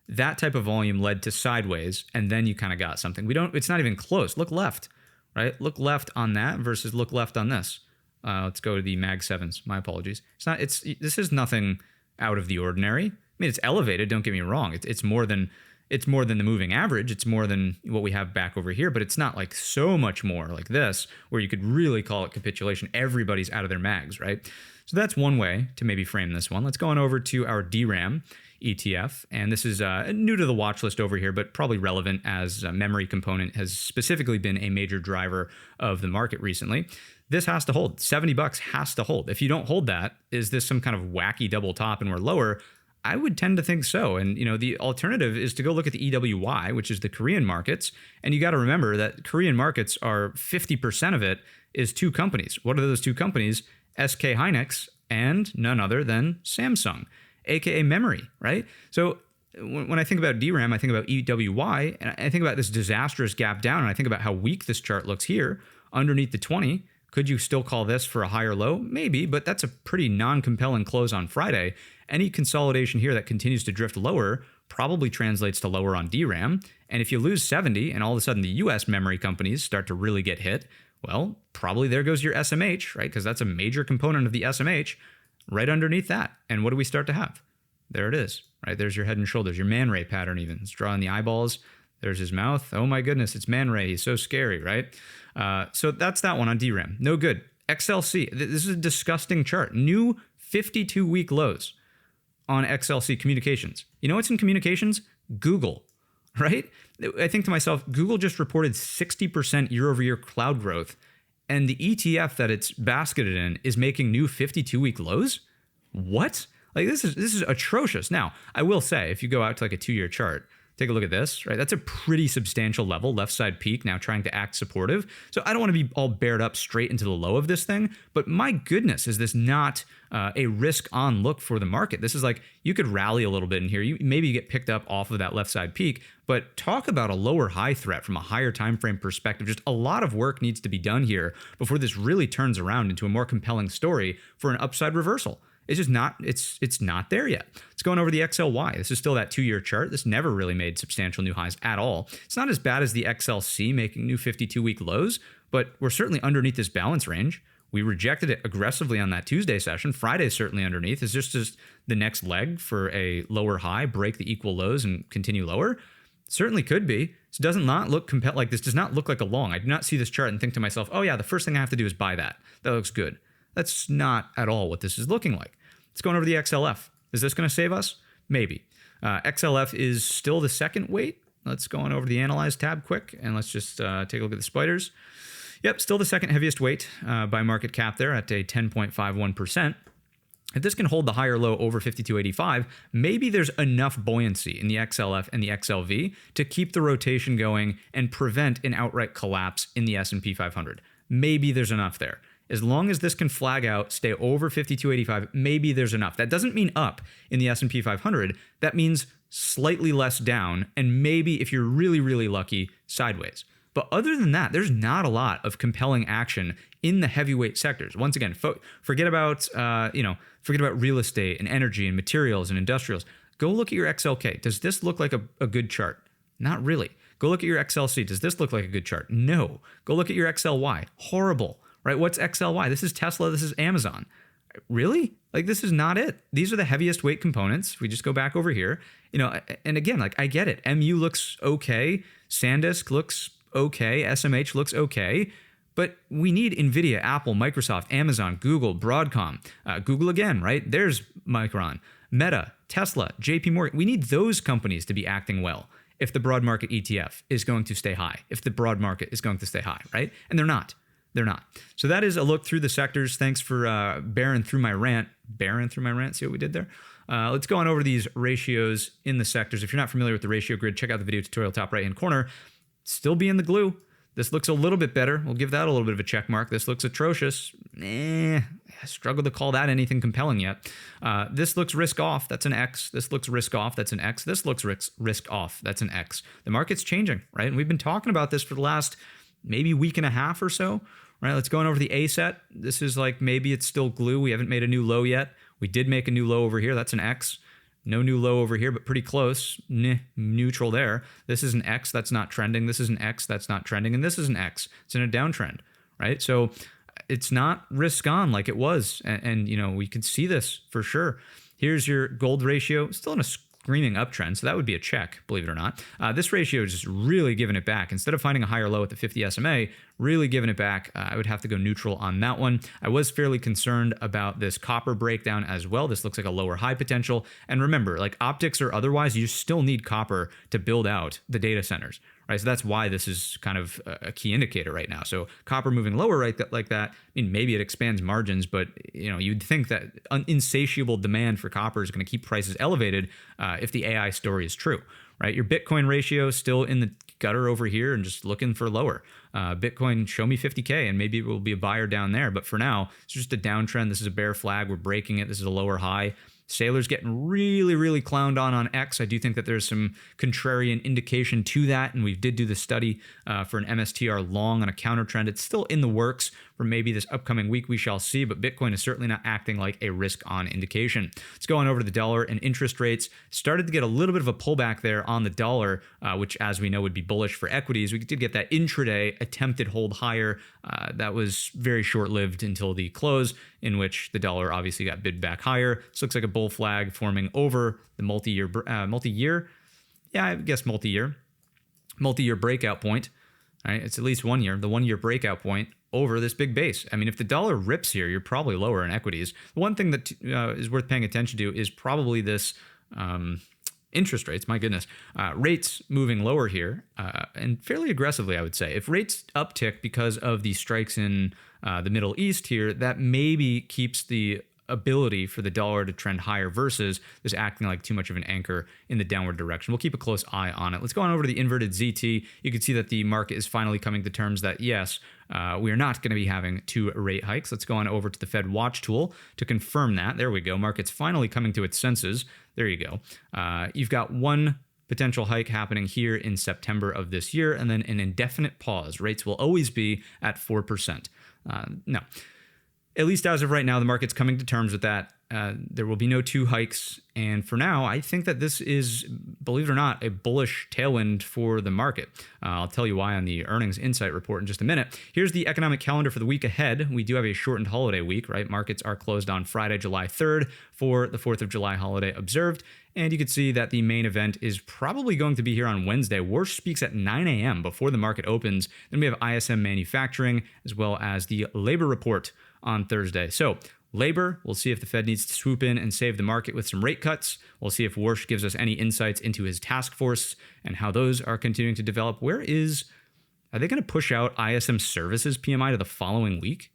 That type of volume led to sideways, and then you kind of got something. It's not even close. Look left, right? Look left on that versus look left on this. Let's go to the Mag 7s. My apologies. This is nothing out of the ordinary. I mean, it's elevated. Don't get me wrong. It's more than the moving average. It's more than what we have back over here, but it's not like so much more like this where you could really call it capitulation. Everybody's out of their mags, right? So that's one way to maybe frame this one. Let's go on over to our DRAM ETF. And this is new to the watch list over here, but probably relevant as a memory component has specifically been a major driver of the market recently. This has to hold. $70 has to hold. If you don't hold that, is this some kind of wacky double top and we're lower? I would tend to think so. And, the alternative is to go look at the EWY, which is the Korean markets. And you got to remember that Korean markets are 50% of it is two companies. What are those two companies? SK Hynix and none other than Samsung, aka memory, right? So when I think about DRAM, I think about EWY, and I think about this disastrous gap down, and I think about how weak this chart looks here underneath the 20. Could you still call this for a higher low? Maybe, but that's a pretty non-compelling close on Friday. Any consolidation here that continues to drift lower probably translates to lower on DRAM. And if you lose 70 and all of a sudden the US memory companies start to really get hit, well, probably there goes your SMH, right? Because that's a major component of the SMH right underneath that. And what do we start to have? There it is, right? There's your head and shoulders, your Man Ray pattern even. It's drawing the eyeballs. There's his mouth. Oh my goodness, it's Man Ray. He's so scary, right? So that's that one on DRAM. No good. XLC, this is a disgusting chart. New 52-week lows on XLC communications. You know what's in communications? Google, right? I think to myself, Google just reported 60% year-over-year cloud growth, and the ETF that it's basketed in is making new 52-week lows? What? Like this is atrocious. Now, I will say, if you go out to like a 2-year chart, take a look at this, right? That's a pretty substantial level, left side peak, now trying to act supportive. So I don't want to be all bared up straight into the low of this thing, but my goodness, is this not a risk on look for the market? This is like, you could rally a little bit in here. You maybe get picked up off of that left side peak, but talk about a lower high threat from a higher time frame perspective. Just a lot of work needs to be done here before this really turns around into a more compelling story for an upside reversal. It's just not, it's not there yet. It's going over the XLY. This is still that 2-year chart. This never really made substantial new highs at all. It's not as bad as the XLC making new 52-week lows, but we're certainly underneath this balance range. We rejected it aggressively on that Tuesday session. Friday's certainly underneath. It's just the next leg for a lower high, break the equal lows and continue lower. Certainly could be. This does not look like this does not look like a long. I do not see this chart and think to myself, oh yeah, the first thing I have to do is buy that. That looks good. That's not at all what this is looking like. It's going over the XLF. Is this going to save us? Maybe. XLF is still the second weight. Let's go on over to the Analyze tab quick, and let's just take a look at the spiders. Yep, still the second heaviest weight by market cap there at a 10.51%. If this can hold the higher low over 52.85, maybe there's enough buoyancy in the XLF and the XLV to keep the rotation going and prevent an outright collapse in the S&P 500. Maybe there's enough there. As long as this can flag out, stay over 52.85, maybe there's enough. That doesn't mean up in the S&P 500. That means slightly less down, and maybe, if you're really, really lucky, sideways. But other than that, there's not a lot of compelling action in the heavyweight sectors. Once again, forget about real estate and energy and materials and industrials. Go look at your XLK. Does this look like a good chart? Not really. Go look at your XLC. Does this look like a good chart? No. Go look at your XLY. Horrible. Right? What's XLY? This is Tesla. This is Amazon. Really? Like, this is not it. These are the heaviest weight components. If we just go back over here, and again, like, I get it. MU looks okay. SanDisk looks okay. SMH looks okay. But we need NVIDIA, Apple, Microsoft, Amazon, Google, Broadcom, Google again, right? There's Micron, Meta, Tesla, JP Morgan. We need those companies to be acting well if the broad market ETF is going to stay high, if the broad market is going to stay high, right? And they're not. They're not. So that is a look through the sectors. Thanks for bearing through my rant. See what we did there? Let's go on over these ratios in the sectors. If you're not familiar with the ratio grid, check out the video tutorial top right-hand corner. Still being the glue. This looks a little bit better. We'll give that a little bit of a check mark. This looks atrocious. I struggle to call that anything compelling yet. This looks risk off. That's an X. This looks risk off. That's an X. This looks risk off. That's an X. The market's changing, right? And we've been talking about this for the last maybe week and a half or so. Right, let's go on over the A set. This is like, maybe it's still glue. We haven't made a new low yet. We did make a new low over here. That's an X. No new low over here, but pretty close. Neutral there. This is an X. That's not trending. This is an X. That's not trending. And this is an X. It's in a downtrend, right? So it's not risk on like it was. And we could see this for sure. Here's your gold ratio. Still in a screaming uptrend, so that would be a check, believe it or not. This ratio is just really giving it back. Instead of finding a higher low at the 50 SMA, really giving it back. I would have to go neutral on that one. I was fairly concerned about this copper breakdown as well. This looks like a lower high potential. And remember, like optics or otherwise, you still need copper to build out the data centers, right? So that's why this is kind of a key indicator right now. So copper moving lower like that, I mean, maybe it expands margins, but you'd think that insatiable demand for copper is going to keep prices elevated if the AI story is true, right? Your Bitcoin ratio still in the gutter over here and just looking for lower. Bitcoin, show me 50K and maybe it will be a buyer down there. But for now, it's just a downtrend. This is a bear flag. We're breaking it. This is a lower high. Sailor's getting really clowned on X. I do think that there's some contrarian indication to that, and we did do the study for an MSTR long on a counter trend. It's still in the works for maybe this upcoming week. We shall see, but Bitcoin is certainly not acting like a risk on indication. Let's go on over to the dollar, and interest rates started to get a little bit of a pullback there on the dollar, which, as we know, would be bullish for equities. We did get that intraday attempted hold higher. That was very short-lived until the close, in which the dollar obviously got bid back higher. This looks like a bull flag forming over the multi-year breakout point. All right, it's at least 1 year, the 1 year breakout point over this big base. I mean, if the dollar rips here, you're probably lower in equities. The one thing that is worth paying attention to is probably this interest rates. My goodness, rates moving lower here and fairly aggressively, I would say. If rates uptick because of the strikes in the Middle East here, that maybe keeps the ability for the dollar to trend higher versus this acting like too much of an anchor in the downward direction. We'll keep a close eye on it. Let's go on over to the inverted ZT. You can see that the market is finally coming to terms that, yes, we are not going to be having 2 rate hikes. Let's go on over to the Fed Watch tool to confirm that. There we go. Market's finally coming to its senses. There you go. You've got 1 potential hike happening here in September of this year, and then an indefinite pause. Rates will always be at 4%. No. At least as of right now, the market's coming to terms with that. There will be no 2 hikes. And for now, I think that this is, believe it or not, a bullish tailwind for the market. I'll tell you why on the earnings insight report in just a minute. Here's the economic calendar for the week ahead. We do have a shortened holiday week, right? Markets are closed on Friday, July 3rd for the 4th of July holiday observed. And you can see that the main event is probably going to be here on Wednesday. Worst speaks at 9 a.m. before the market opens. Then we have ISM manufacturing as well as the labor report on Thursday. So labor, we'll see if the Fed needs to swoop in and save the market with some rate cuts. We'll see if Warsh gives us any insights into his task force and how those are continuing to develop. Are they going to push out ISM services PMI to the following week?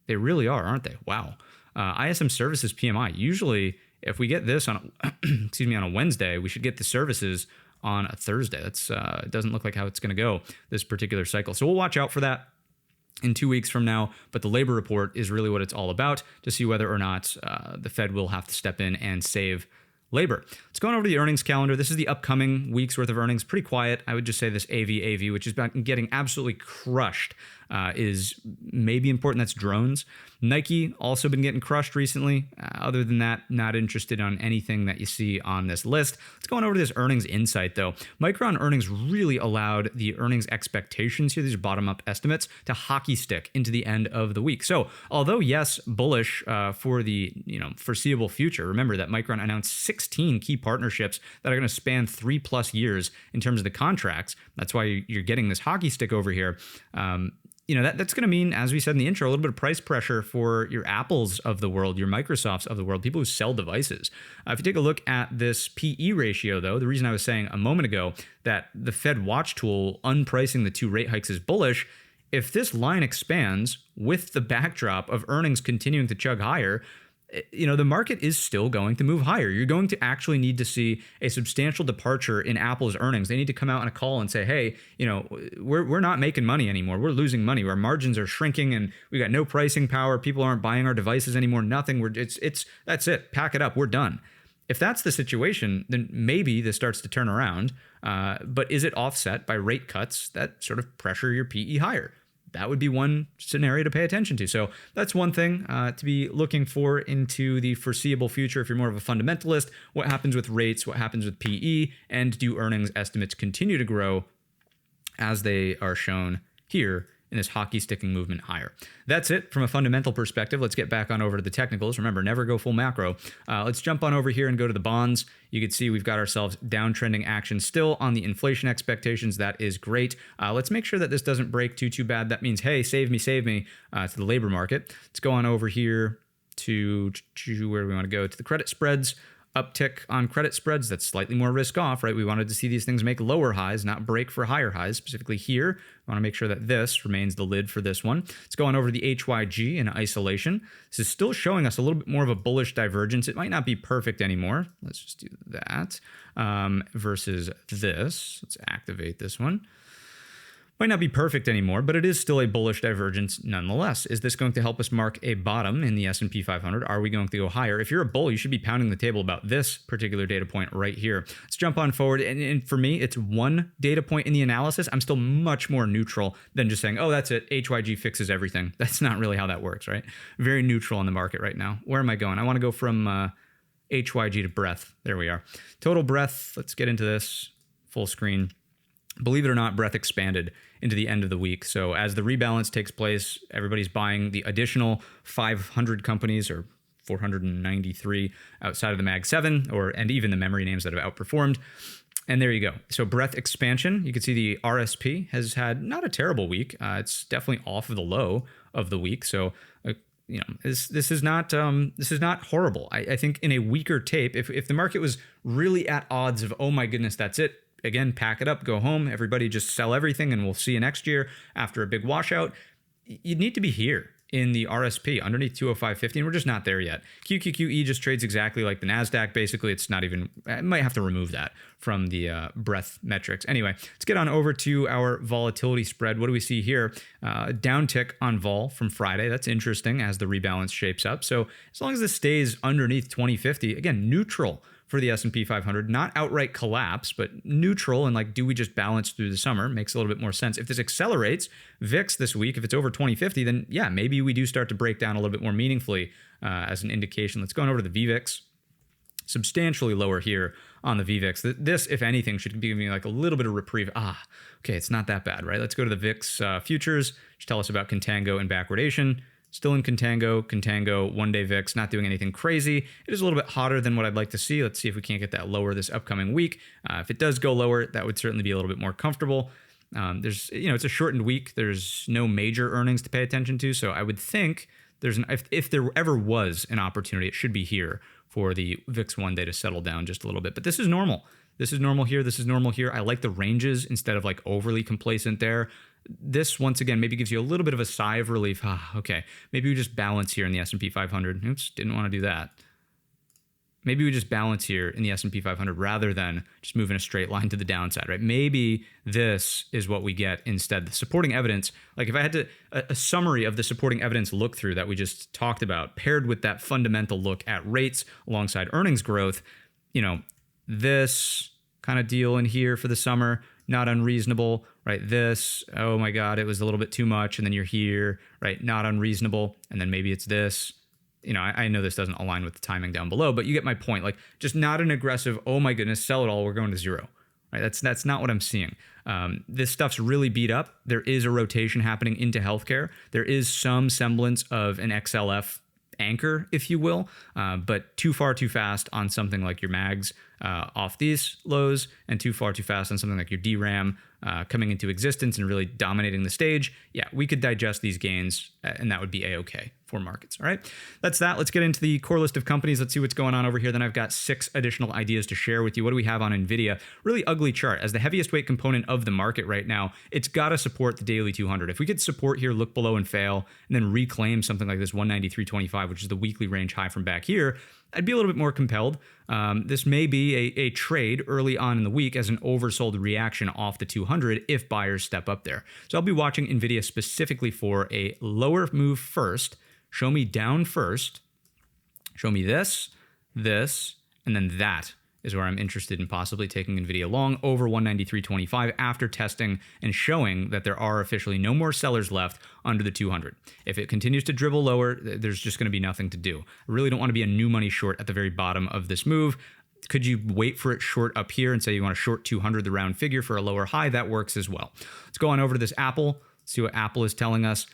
They really are, aren't they? Wow. ISM services PMI. Usually, if we get this on a Wednesday, we should get the services on a Thursday. It doesn't look like how it's going to go this particular cycle. So we'll watch out for that in 2 weeks from now, but the labor report is really what it's all about, to see whether or not the Fed will have to step in and save labor. Let's go on over to the earnings calendar. This is the upcoming week's worth of earnings. Pretty quiet. I would just say this AV, which is getting absolutely crushed, is maybe important. That's drones. Nike also been getting crushed recently. Other than that, not interested on anything that you see on this list. Let's go on over to this earnings insight, though. Micron earnings really allowed the earnings expectations here, these are bottom-up estimates, to hockey stick into the end of the week. So, although yes, bullish for the foreseeable future, remember that Micron announced 16 key partnerships that are going to span 3+ years in terms of the contracts. That's why you're getting this hockey stick over here. That's going to mean, as we said in the intro, a little bit of price pressure for your Apples of the world, your Microsofts of the world, people who sell devices. If you take a look at this PE ratio, though, the reason I was saying a moment ago that the Fed Watch tool unpricing the 2 rate hikes is bullish, if this line expands with the backdrop of earnings continuing to chug higher, the market is still going to move higher. You're going to actually need to see a substantial departure in Apple's earnings. They need to come out on a call and say, hey, we're not making money anymore. We're losing money. Our margins are shrinking and we got no pricing power. People aren't buying our devices anymore. Nothing. That's it. Pack it up. We're done. If that's the situation, then maybe this starts to turn around. But is it offset by rate cuts that sort of pressure your PE higher? That would be one scenario to pay attention to. So that's one thing to be looking for into the foreseeable future. If you're more of a fundamentalist, what happens with rates, what happens with PE, and do earnings estimates continue to grow as they are shown here in this hockey sticking movement higher? That's it from a fundamental perspective. Let's get back on over to the technicals. Remember, never go full macro. Let's jump on over here and go to the bonds. You can see we've got ourselves downtrending action still on the inflation expectations. That is great. Let's make sure that this doesn't break too bad. That means, hey, save me, to the labor market. Let's go on over here to where we want to go, to the credit spreads. Uptick on credit spreads, that's slightly more risk off, right? We wanted to see these things make lower highs, not break for higher highs. Specifically here, we want to make sure that this remains the lid for this one. Let's go on over to the HYG in isolation. This is still showing us a little bit more of a bullish divergence. It might not be perfect anymore. Let's just do that versus this. Let's activate this one. Might not be perfect anymore, but it is still a bullish divergence nonetheless. Is this going to help us mark a bottom in the S&P 500? Are we going to go higher? If you're a bull, you should be pounding the table about this particular data point right here. Let's jump on forward. And for me, it's one data point in the analysis. I'm still much more neutral than just saying, oh, that's it. HYG fixes everything. That's not really how that works, right? Very neutral in the market right now. Where am I going? I want to go from HYG to breadth. There we are. Total breadth. Let's get into this full screen. Believe it or not, breadth expanded into the end of the week. So as the rebalance takes place, everybody's buying the additional 500 companies or 493 outside of the Mag 7 and even the memory names that have outperformed. And there you go. So breadth expansion. You can see the RSP has had not a terrible week. It's definitely off of the low of the week. So this is not horrible. I think in a weaker tape, if the market was really at odds of, oh my goodness, that's it. Again, pack it up, go home. Everybody just sell everything and we'll see you next year after a big washout. You'd need to be here in the RSP underneath 205.50, and we're just not there yet. QQQE just trades exactly like the NASDAQ. Basically, it's not even, I might have to remove that from the breadth metrics. Anyway, let's get on over to our volatility spread. What do we see here? Downtick on vol from Friday. That's interesting as the rebalance shapes up. So as long as this stays underneath 2050, again, neutral for the S&P 500, not outright collapse, but neutral and like, do we just balance through the summer? Makes a little bit more sense. If this accelerates, VIX this week, if it's over 2050, then yeah, maybe we do start to break down a little bit more meaningfully as an indication. Let's go on over to the VVIX. Substantially lower here on the VVIX. This, if anything, should be giving me like a little bit of reprieve. Okay, it's not that bad, right? Let's go to the VIX futures, which tell us about contango and backwardation. Still in contango, one-day VIX, not doing anything crazy. It is a little bit hotter than what I'd like to see. Let's see if we can't get that lower this upcoming week. If it does go lower, that would certainly be a little bit more comfortable. It's a shortened week. There's no major earnings to pay attention to, so I would think if there ever was an opportunity, it should be here for the VIX one-day to settle down just a little bit. But this is normal. This is normal here. This is normal here. I like the ranges instead of like overly complacent there. This, once again, maybe gives you a little bit of a sigh of relief. Okay, maybe we just balance here in the S&P 500. Oops, didn't want to do that. Maybe we just balance here in the S&P 500 rather than just move in a straight line to the downside, right? Maybe this is what we get instead. The supporting evidence, like if I had a summary of the supporting evidence look through that we just talked about, paired with that fundamental look at rates alongside earnings growth, this kind of deal in here for the summer, not unreasonable, right? This, oh my God, it was a little bit too much. And then you're here, right? Not unreasonable. And then maybe it's this. I know this doesn't align with the timing down below, but you get my point. Like just not an aggressive, oh my goodness, sell it all, we're going to zero, right? That's not what I'm seeing. This stuff's really beat up. There is a rotation happening into healthcare. There is some semblance of an XLF anchor, if you will, but too far too fast on something like your mags off these lows, and too far too fast on something like your DRAM coming into existence and really dominating the stage. Yeah, we could digest these gains and that would be a-okay for markets. All right, that's that. Let's get into the core list of companies. Let's see what's going on over here. Then I've got 6 additional ideas to share with you. What do we have on NVIDIA? Really ugly chart. As the heaviest weight component of the market right now, it's got to support the daily 200. If we could support here, look below and fail, and then reclaim something like this 193.25, which is the weekly range high from back here, I'd be a little bit more compelled. This may be a trade early on in the week as an oversold reaction off the 200 if buyers step up there. So I'll be watching NVIDIA specifically for a lower move first. Show me down first. Show me this, and then that is where I'm interested in possibly taking NVIDIA long over 193.25 after testing and showing that there are officially no more sellers left under the 200. If it continues to dribble lower, there's just going to be nothing to do. I really don't want to be a new money short at the very bottom of this move. Could you wait for it short up here and say you want to short 200, the round figure, for a lower high? That works as well. Let's go on over to this Apple. See what Apple is telling us.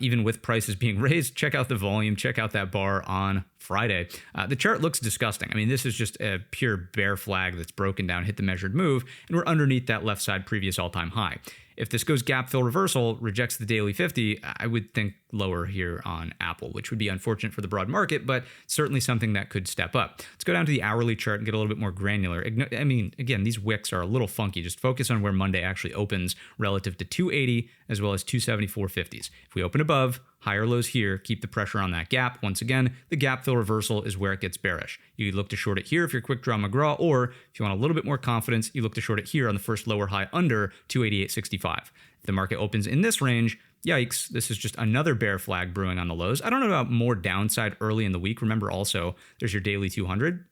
Even with prices being raised, check out the volume, check out that bar on Friday. The chart looks disgusting. I mean, this is just a pure bear flag that's broken down, hit the measured move, and we're underneath that left side previous all-time high. If this goes gap fill reversal, rejects the daily 50, I would think lower here on Apple, which would be unfortunate for the broad market, but certainly something that could step up. Let's go down to the hourly chart and get a little bit more granular. I mean, again, these wicks are a little funky. Just focus on where Monday actually opens relative to 280 as well as 274.50s. If we open above, higher lows here, keep the pressure on that gap. Once again, the gap fill reversal is where it gets bearish. You look to short it here if you're quick draw McGraw, or if you want a little bit more confidence, you look to short it here on the first lower high under 288.65. If the market opens in this range, yikes, this is just another bear flag brewing on the lows. I don't know about more downside early in the week. Remember also, there's your daily 200.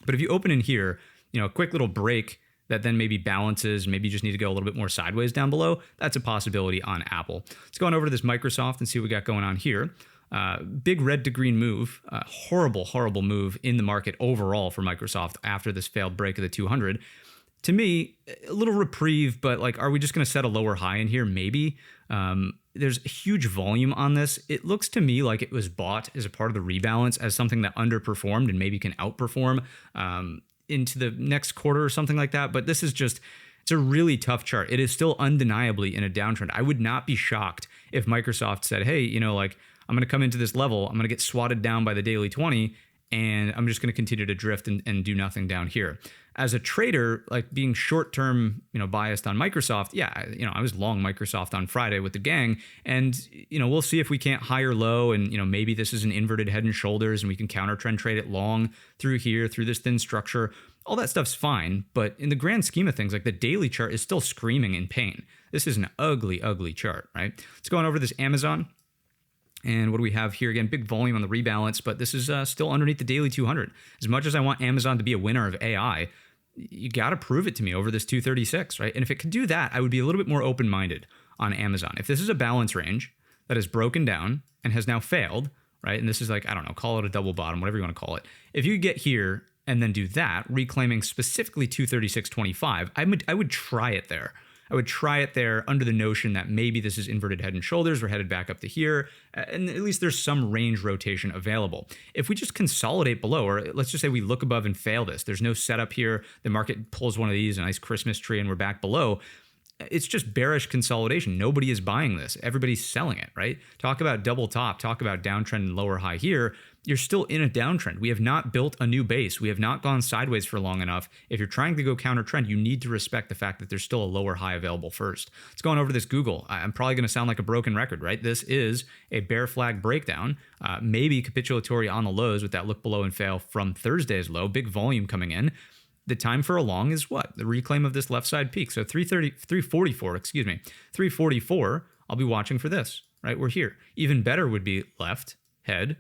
But if you open in here, a quick little break that then maybe balances, maybe you just need to go a little bit more sideways down below, that's a possibility on Apple. Let's go on over to this Microsoft and see what we got going on here. Big red to green move, horrible move in the market overall for Microsoft after this failed break of the 200. To me, a little reprieve, but are we just going to set a lower high in here? Maybe. There's huge volume on this. It looks to me like it was bought as a part of the rebalance as something that underperformed and maybe can outperform into the next quarter or something like that. But this is just, it's a really tough chart. It is still undeniably in a downtrend. I would not be shocked if Microsoft said, hey, I'm going to come into this level, I'm going to get swatted down by the daily 20, and I'm just going to continue to drift and do nothing down here. As a trader, being short-term, biased on Microsoft, I was long Microsoft on Friday with the gang, and, we'll see if we can't higher low, and, maybe this is an inverted head and shoulders, and we can counter trend trade it long through here, through this thin structure. All that stuff's fine, but in the grand scheme of things, the daily chart is still screaming in pain. This is an ugly, ugly chart, right? Let's go on over this Amazon. And what do we have here? Again, big volume on the rebalance, but this is still underneath the daily 200. As much as I want Amazon to be a winner of AI, you got to prove it to me over this 236, right? And if it could do that, I would be a little bit more open-minded on Amazon. If this is a balance range that is broken down and has now failed, right? And this is call it a double bottom, whatever you want to call it. If you get here and then do that, reclaiming specifically 236.25, I would try it there. I would try it there under the notion that maybe this is inverted head and shoulders. We're headed back up to here, and at least there's some range rotation available. If we just consolidate below, or let's just say we look above and fail this, there's no setup here. The market pulls one of these, a nice Christmas tree, and we're back below. It's just bearish consolidation. Nobody is buying this. Everybody's selling it, right? Talk about double top, talk about downtrend and lower high here. You're still in a downtrend. We have not built a new base. We have not gone sideways for long enough. If you're trying to go counter trend, you need to respect the fact that there's still a lower high available first. Let's go on over to this Google. I'm probably going to sound like a broken record, right? This is a bear flag breakdown, maybe capitulatory on the lows with that look below and fail from Thursday's low. Big volume coming in. The time for a long is what? The reclaim of this left side peak. So 344, I'll be watching for this, right? We're here. Even better would be left, head,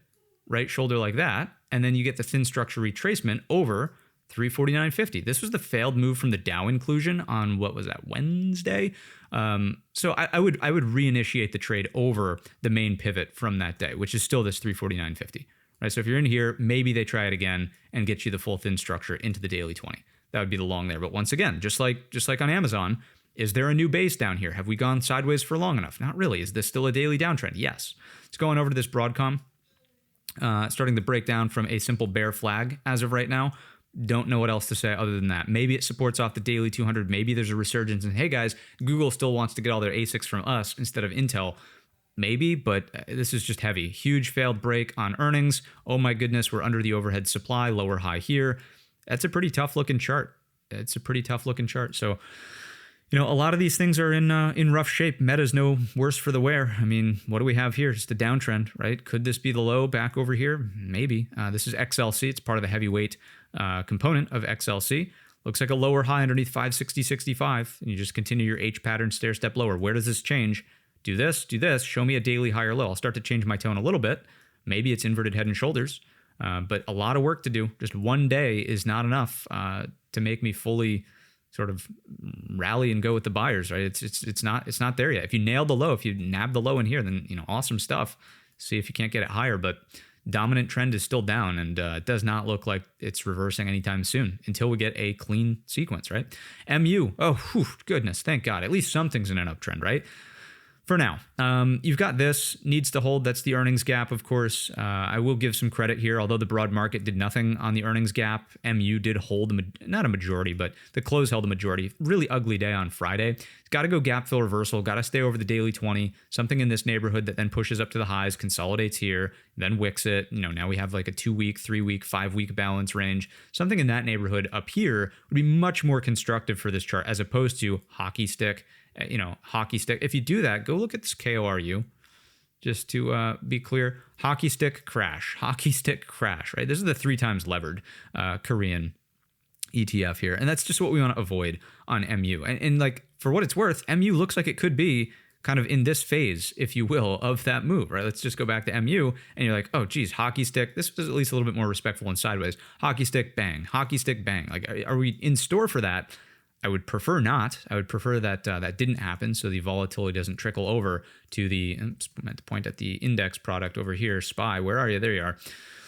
right shoulder like that. And then you get the thin structure retracement over 349.50. This was the failed move from the Dow inclusion on, what was that, Wednesday? So I would reinitiate the trade over the main pivot from that day, which is still this 349.50. Right, so if you're in here, maybe they try it again and get you the full thin structure into the daily 20. That would be the long there. But once again, just like on Amazon, is there a new base down here? Have we gone sideways for long enough? Not really. Is this still a daily downtrend? Yes. Let's go on over to this Broadcom. Starting the breakdown from a simple bear flag as of right now. Don't know what else to say other than that. Maybe it supports off the daily 200. Maybe there's a resurgence. And hey guys, Google still wants to get all their ASICs from us instead of Intel. Maybe, but this is just heavy. Huge failed break on earnings. Oh my goodness, we're under the overhead supply, lower high here. That's a pretty tough looking chart. So, a lot of these things are in rough shape. Meta's no worse for the wear. I mean, what do we have here? Just a downtrend, right? Could this be the low back over here? Maybe. This is XLC. It's part of the heavyweight component of XLC. Looks like a lower high underneath 560.65. And you just continue your H pattern stair step lower. Where does this change? Do this, show me a daily higher low. I'll start to change my tone a little bit. Maybe it's inverted head and shoulders, but a lot of work to do. Just one day is not enough to make me fully sort of rally and go with the buyers, right? It's not there yet. If you nail the low, if you nab the low in here, then awesome stuff. See if you can't get it higher, but dominant trend is still down, and it does not look like it's reversing anytime soon until we get a clean sequence, right? MU, goodness, thank God. At least something's in an uptrend, right? For now, you've got this, needs to hold. That's the earnings gap, of course. I will give some credit here. Although the broad market did nothing on the earnings gap, MU did hold, not a majority, but the close held a majority. Really ugly day on Friday. It's got to go gap fill reversal, got to stay over the daily 20, something in this neighborhood that then pushes up to the highs, consolidates here, then wicks it. Now we have like a 2-week, 3-week, 5-week balance range. Something in that neighborhood up here would be much more constructive for this chart as opposed to hockey stick. Hockey stick. If you do that, go look at this KORU. just to be clear. Hockey stick crash, right? This is the 3 times levered Korean ETF here. And that's just what we want to avoid on MU. And like, for what it's worth, MU looks like it could be kind of in this phase, if you will, of that move, right? Let's just go back to MU and you're like, oh, geez, hockey stick. This was at least a little bit more respectful and sideways. Hockey stick, bang. Hockey stick, bang. Like, are we in store for that? I would prefer not. I would prefer that that didn't happen, so the volatility doesn't trickle over to the, I meant to point at the index product over here, SPY. Where are you? There you are.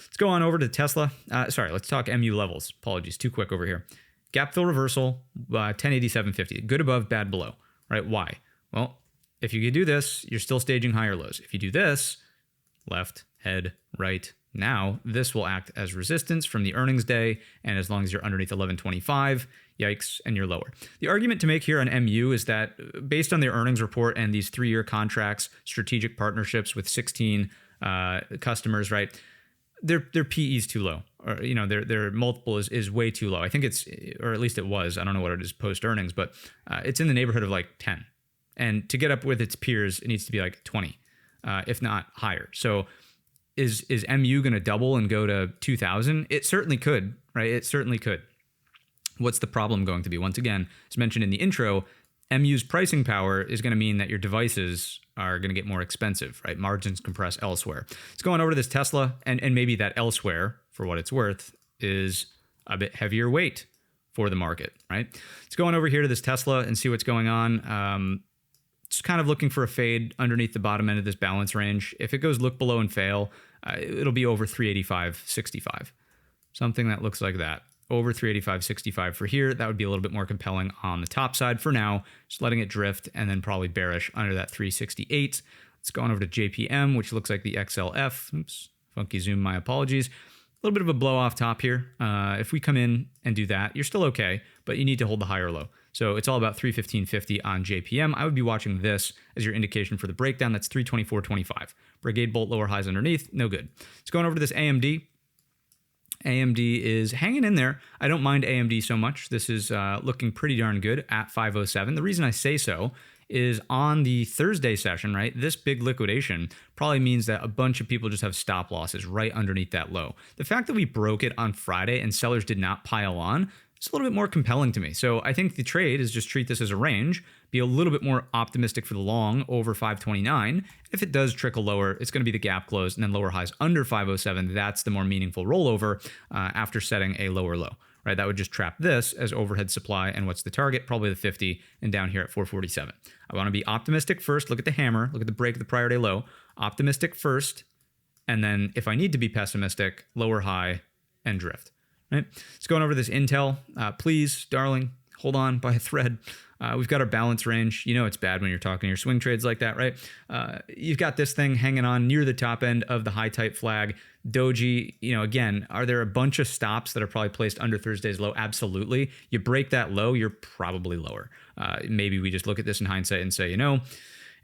Let's go on over to Tesla. Sorry, let's talk MU levels. Apologies, too quick over here. Gap fill reversal, 1087.50. Good above, bad below, right? Why? Well, if you could do this, you're still staging higher lows. If you do this, left, head, right, now this will act as resistance from the earnings day, and as long as you're underneath 1125, yikes, and you're lower. The argument to make here on MU is that based on their earnings report and these 3-year contracts, strategic partnerships with 16 customers, right? Their PE is too low, or their multiple is way too low. I think it's, or at least it was. I don't know what it is post earnings, but it's in the neighborhood of like 10. And to get up with its peers, it needs to be like 20, if not higher. So is MU going to double and go to 2,000? It certainly could, right? It certainly could. What's the problem going to be? Once again, as mentioned in the intro, MU's pricing power is going to mean that your devices are going to get more expensive, right? Margins compress elsewhere. It's going over to this Tesla, and maybe that elsewhere, for what it's worth, is a bit heavier weight for the market, right? Let's go on over here to this Tesla and see what's going on. Just kind of looking for a fade underneath the bottom end of this balance range. If it goes look below and fail, it'll be over 385.65. Something that looks like that. Over 385.65 for here. That would be a little bit more compelling on the top side for now. Just letting it drift and then probably bearish under that 368. Let's go on over to JPM, which looks like the XLF. Oops, funky zoom, my apologies. A little bit of a blow off top here. If we come in and do that, you're still okay, but you need to hold the higher low. So it's all about 315.50 on JPM. I would be watching this as your indication for the breakdown. That's 324.25. Brigade bolt lower highs underneath, no good. Let's go on over to this AMD. AMD is hanging in there. I don't mind AMD so much. This is looking pretty darn good at 507. The reason I say so is on the Thursday session, right? This big liquidation probably means that a bunch of people just have stop losses right underneath that low. The fact that we broke it on Friday and sellers did not pile on, it's a little bit more compelling to me. So I think the trade is just treat this as a range, be a little bit more optimistic for the long over 529. If it does trickle lower, it's going to be the gap close and then lower highs under 507. That's the more meaningful rollover after setting a lower low, right? That would just trap this as overhead supply. And what's the target? Probably the 50 and down here at 447. I want to be optimistic first. Look at the hammer. Look at the break of the prior day low. Optimistic first. And then if I need to be pessimistic, lower high and drift. Right. Let's go on over this Intel. Please, darling, hold on by a thread. We've got our balance range. You know it's bad when you're talking your swing trades like that, right? You've got this thing hanging on near the top end of the high type flag. Doji, again, are there a bunch of stops that are probably placed under Thursday's low? Absolutely. You break that low, you're probably lower. Maybe we just look at this in hindsight and say,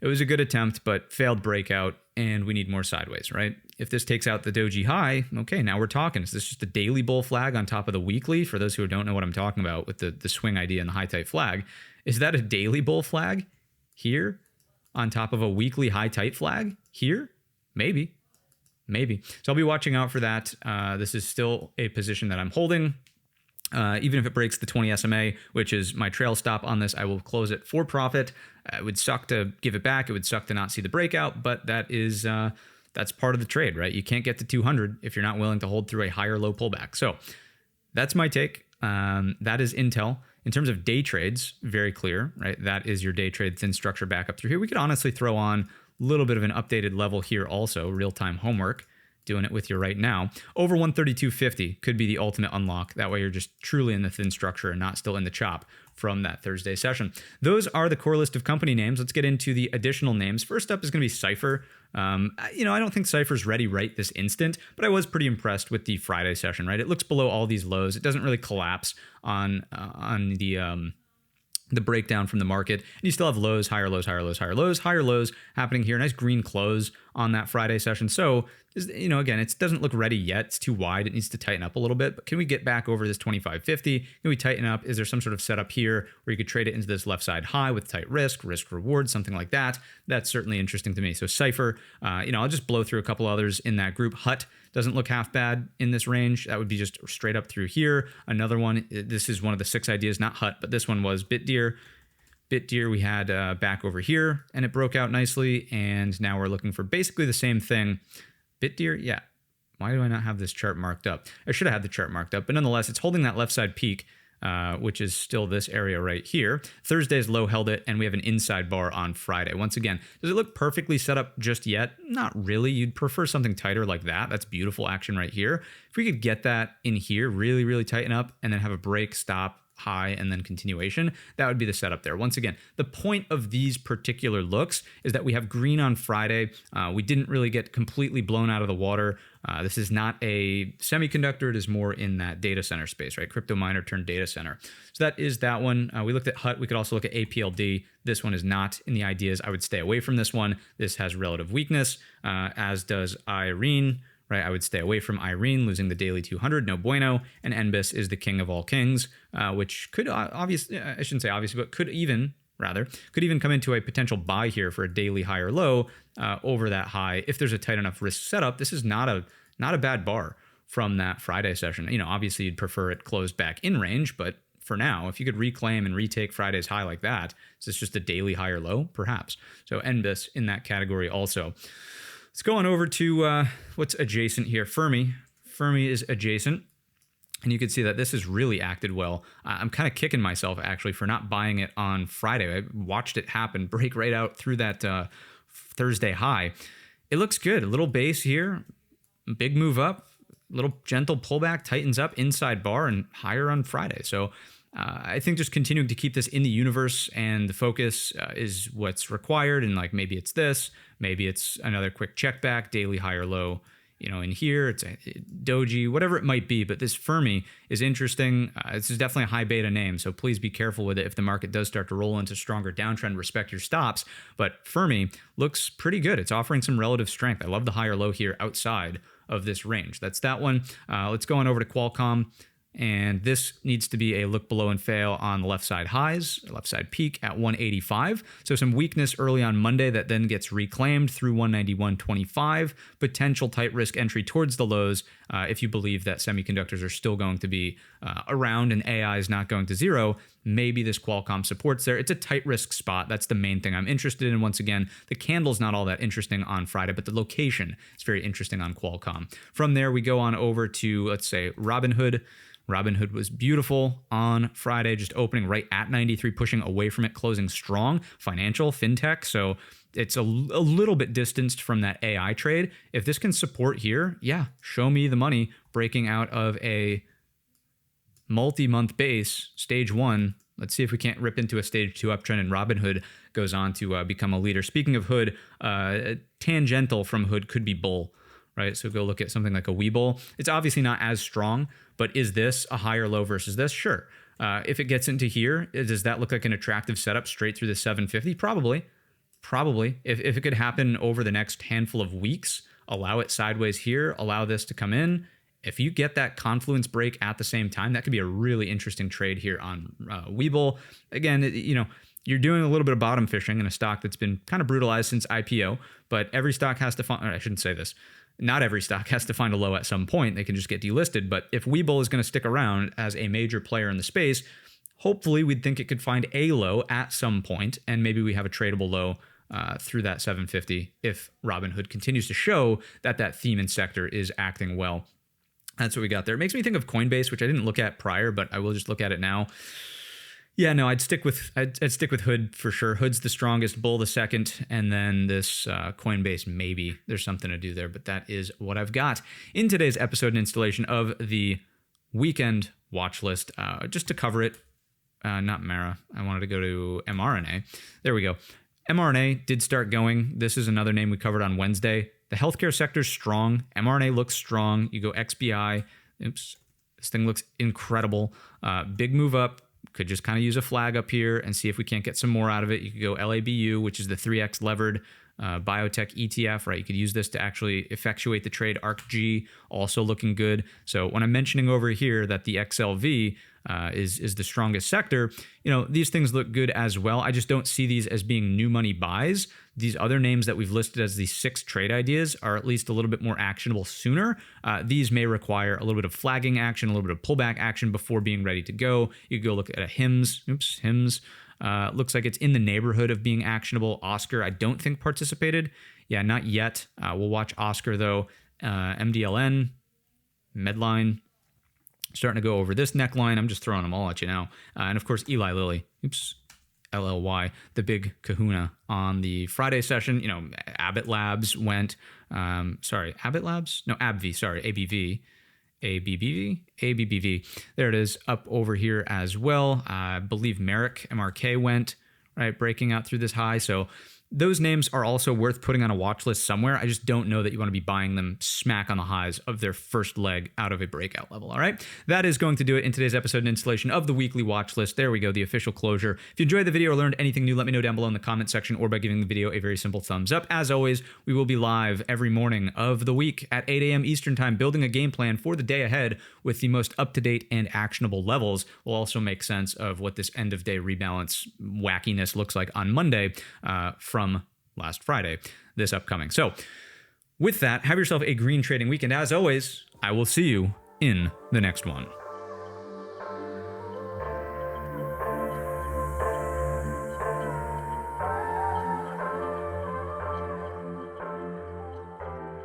it was a good attempt, but failed breakout, and we need more sideways, right? If this takes out the doji high, okay, now we're talking. Is this just a daily bull flag on top of the weekly? For those who don't know what I'm talking about with the swing idea and the high type flag, is that a daily bull flag here on top of a weekly high tight flag here? Maybe. So I'll be watching out for that. This is still a position that I'm holding. Even if it breaks the 20 SMA, which is my trail stop on this, I will close it for profit. It would suck to give it back. It would suck to not see the breakout, but that is that's part of the trade, right? You can't get to 200 if you're not willing to hold through a higher low pullback. So that's my take. That is Intel. In terms of day trades, very clear, right? That is your day trade thin structure back up through here. We could honestly throw on a little bit of an updated level here also, real-time homework. Doing it with you right now. Over 132.50 could be the ultimate unlock. That way you're just truly in the thin structure and not still in the chop from that Thursday session. Those are the core list of company names. Let's get into the additional names. First up is going to be CIFR. I don't think CIFR's ready right this instant, but I was pretty impressed with the Friday session, right? It looks below all these lows. It doesn't really collapse on the the breakdown from the market, and you still have lows, higher lows, higher lows, higher lows, higher lows happening here. Nice green close on that Friday session. So, again, it doesn't look ready yet. It's too wide. It needs to tighten up a little bit. But can we get back over this 25.50? Can we tighten up? Is there some sort of setup here where you could trade it into this left side high with tight risk reward, something like that? That's certainly interesting to me. So CIFR, I'll just blow through a couple others in that group. HUT doesn't look half bad in this range. That would be just straight up through here. Another one, this is one of the 6 ideas, not HUT, but this one was BitDeer. BitDeer we had back over here, and it broke out nicely, and now we're looking for basically the same thing. BitDeer, yeah. Why do I not have this chart marked up? I should have had the chart marked up, but nonetheless, it's holding that left side peak, which is still this area right here. Thursday's low held it, and we have an inside bar on Friday. Once again, does it look perfectly set up just yet? Not really. You'd prefer something tighter like that. That's beautiful action right here. If we could get that in here, really, really tighten up, and then have a break, stop, high, and then continuation, that would be the setup there. Once again, the point of these particular looks is that we have green on Friday. We didn't really get completely blown out of the water. This is not a semiconductor. It is more in that data center space, right? Crypto miner turned data center. So that is that one. We looked at HUT. We could also look at APLD. This one is not in the ideas. I would stay away from this one. This has relative weakness, as does IRENE. Right, I would stay away from IRENE, losing the daily 200, no bueno. And NBIS is the king of all kings, which could obviously, I shouldn't say obviously, but could even come into a potential buy here for a daily high or low over that high. If there's a tight enough risk setup, this is not a bad bar from that Friday session. Obviously you'd prefer it closed back in range, but for now, if you could reclaim and retake Friday's high like that, is this just a daily high or low? Perhaps. So NBIS in that category also. Let's go on over to what's adjacent here. FRMI. FRMI is adjacent. And you can see that this has really acted well. I'm kind of kicking myself, actually, for not buying it on Friday. I watched it happen, break right out through that Thursday high. It looks good. A little base here. Big move up. Little gentle pullback. Tightens up. Inside bar and higher on Friday. So I think just continuing to keep this in the universe and the focus is what's required. And maybe it's this. Maybe it's another quick check back, daily high or low, in here. It's a doji, whatever it might be. But this FRMI is interesting. This is definitely a high beta name, so please be careful with it. If the market does start to roll into stronger downtrend, respect your stops. But FRMI looks pretty good. It's offering some relative strength. I love the high or low here outside of this range. That's that one. Let's go on over to Qualcomm. And this needs to be a look below and fail on the left side highs, left side peak at 185. So some weakness early on Monday that then gets reclaimed through 191.25. Potential tight risk entry towards the lows if you believe that semiconductors are still going to be around and AI is not going to zero. Maybe this Qualcomm supports there. It's a tight risk spot. That's the main thing I'm interested in. Once again, the candle's not all that interesting on Friday, but the location is very interesting on Qualcomm. From there, we go on over to, let's say, Robinhood. Robinhood was beautiful on Friday, just opening right at 93, pushing away from it, closing strong. Financial, fintech, so it's a little bit distanced from that AI trade. If this can support here, yeah, show me the money breaking out of a multi-month base, stage 1. Let's see if we can't rip into a stage 2 uptrend, and Robinhood goes on to become a leader. Speaking of Hood, tangential from Hood could be bull. Right, so go look at something like a Webull. It's obviously not as strong, but is this a higher low versus this? Sure. If it gets into here, does that look like an attractive setup straight through the 750? Probably. If it could happen over the next handful of weeks, allow it sideways here, allow this to come in. If you get that confluence break at the same time, that could be a really interesting trade here on Webull. Again, you're doing a little bit of bottom fishing in a stock that's been kind of brutalized since IPO, but every stock has to find, I shouldn't say this. Not every stock has to find a low at some point. They can just get delisted. But if Webull is going to stick around as a major player in the space, hopefully we'd think it could find a low at some point, and maybe we have a tradable low through that 750 if Robinhood continues to show that theme and sector is acting well. That's what we got there. It makes me think of Coinbase, which I didn't look at prior, but I will just look at it now. Yeah, no, I'd stick with Hood for sure. Hood's the strongest, Bull the second, and then this Coinbase, maybe there's something to do there, but that is what I've got in today's episode and installation of the weekend watch list. Just to cover it, not Mara. I wanted to go to mRNA. There we go. mRNA did start going. This is another name we covered on Wednesday. The healthcare sector's strong. mRNA looks strong. You go XBI. Oops, this thing looks incredible. Big move up. could just kind of use a flag up here and see if we can't get some more out of it. You could go LABU, which is the 3x levered biotech ETF, right? You could use this to actually effectuate the trade. ARCG also looking good. So when I'm mentioning over here that the XLV is the strongest sector, these things look good as well. I just don't see these as being new money buys. These other names that we've listed as the 6 trade ideas are at least a little bit more actionable sooner. These may require a little bit of flagging action, a little bit of pullback action before being ready to go. You could go look at a HIMS. Looks like it's in the neighborhood of being actionable. Oscar, I don't think participated. Yeah, not yet. We'll watch Oscar though. MDLN, Medline, starting to go over this neckline. I'm just throwing them all at you now. And of course, Eli Lilly. LLY, the big kahuna on the Friday session. Abbott Labs went, Abbott Labs? No, ABV. ABBV. There it is, up over here as well. I believe MRK went, right, breaking out through this high. So those names are also worth putting on a watch list somewhere. I just don't know that you want to be buying them smack on the highs of their first leg out of a breakout level. All right, that is going to do it in today's episode and installation of the weekly watch list. There we go, the official closure. If you enjoyed the video or learned anything new, let me know down below in the comment section or by giving the video a very simple thumbs up. As always, we will be live every morning of the week at 8 a.m. Eastern time, building a game plan for the day ahead with the most up-to-date and actionable levels. We'll also make sense of what this end-of-day rebalance wackiness looks like on Monday from last Friday, this upcoming. So with that, have yourself a green trading weekend. As always, I will see you in the next one.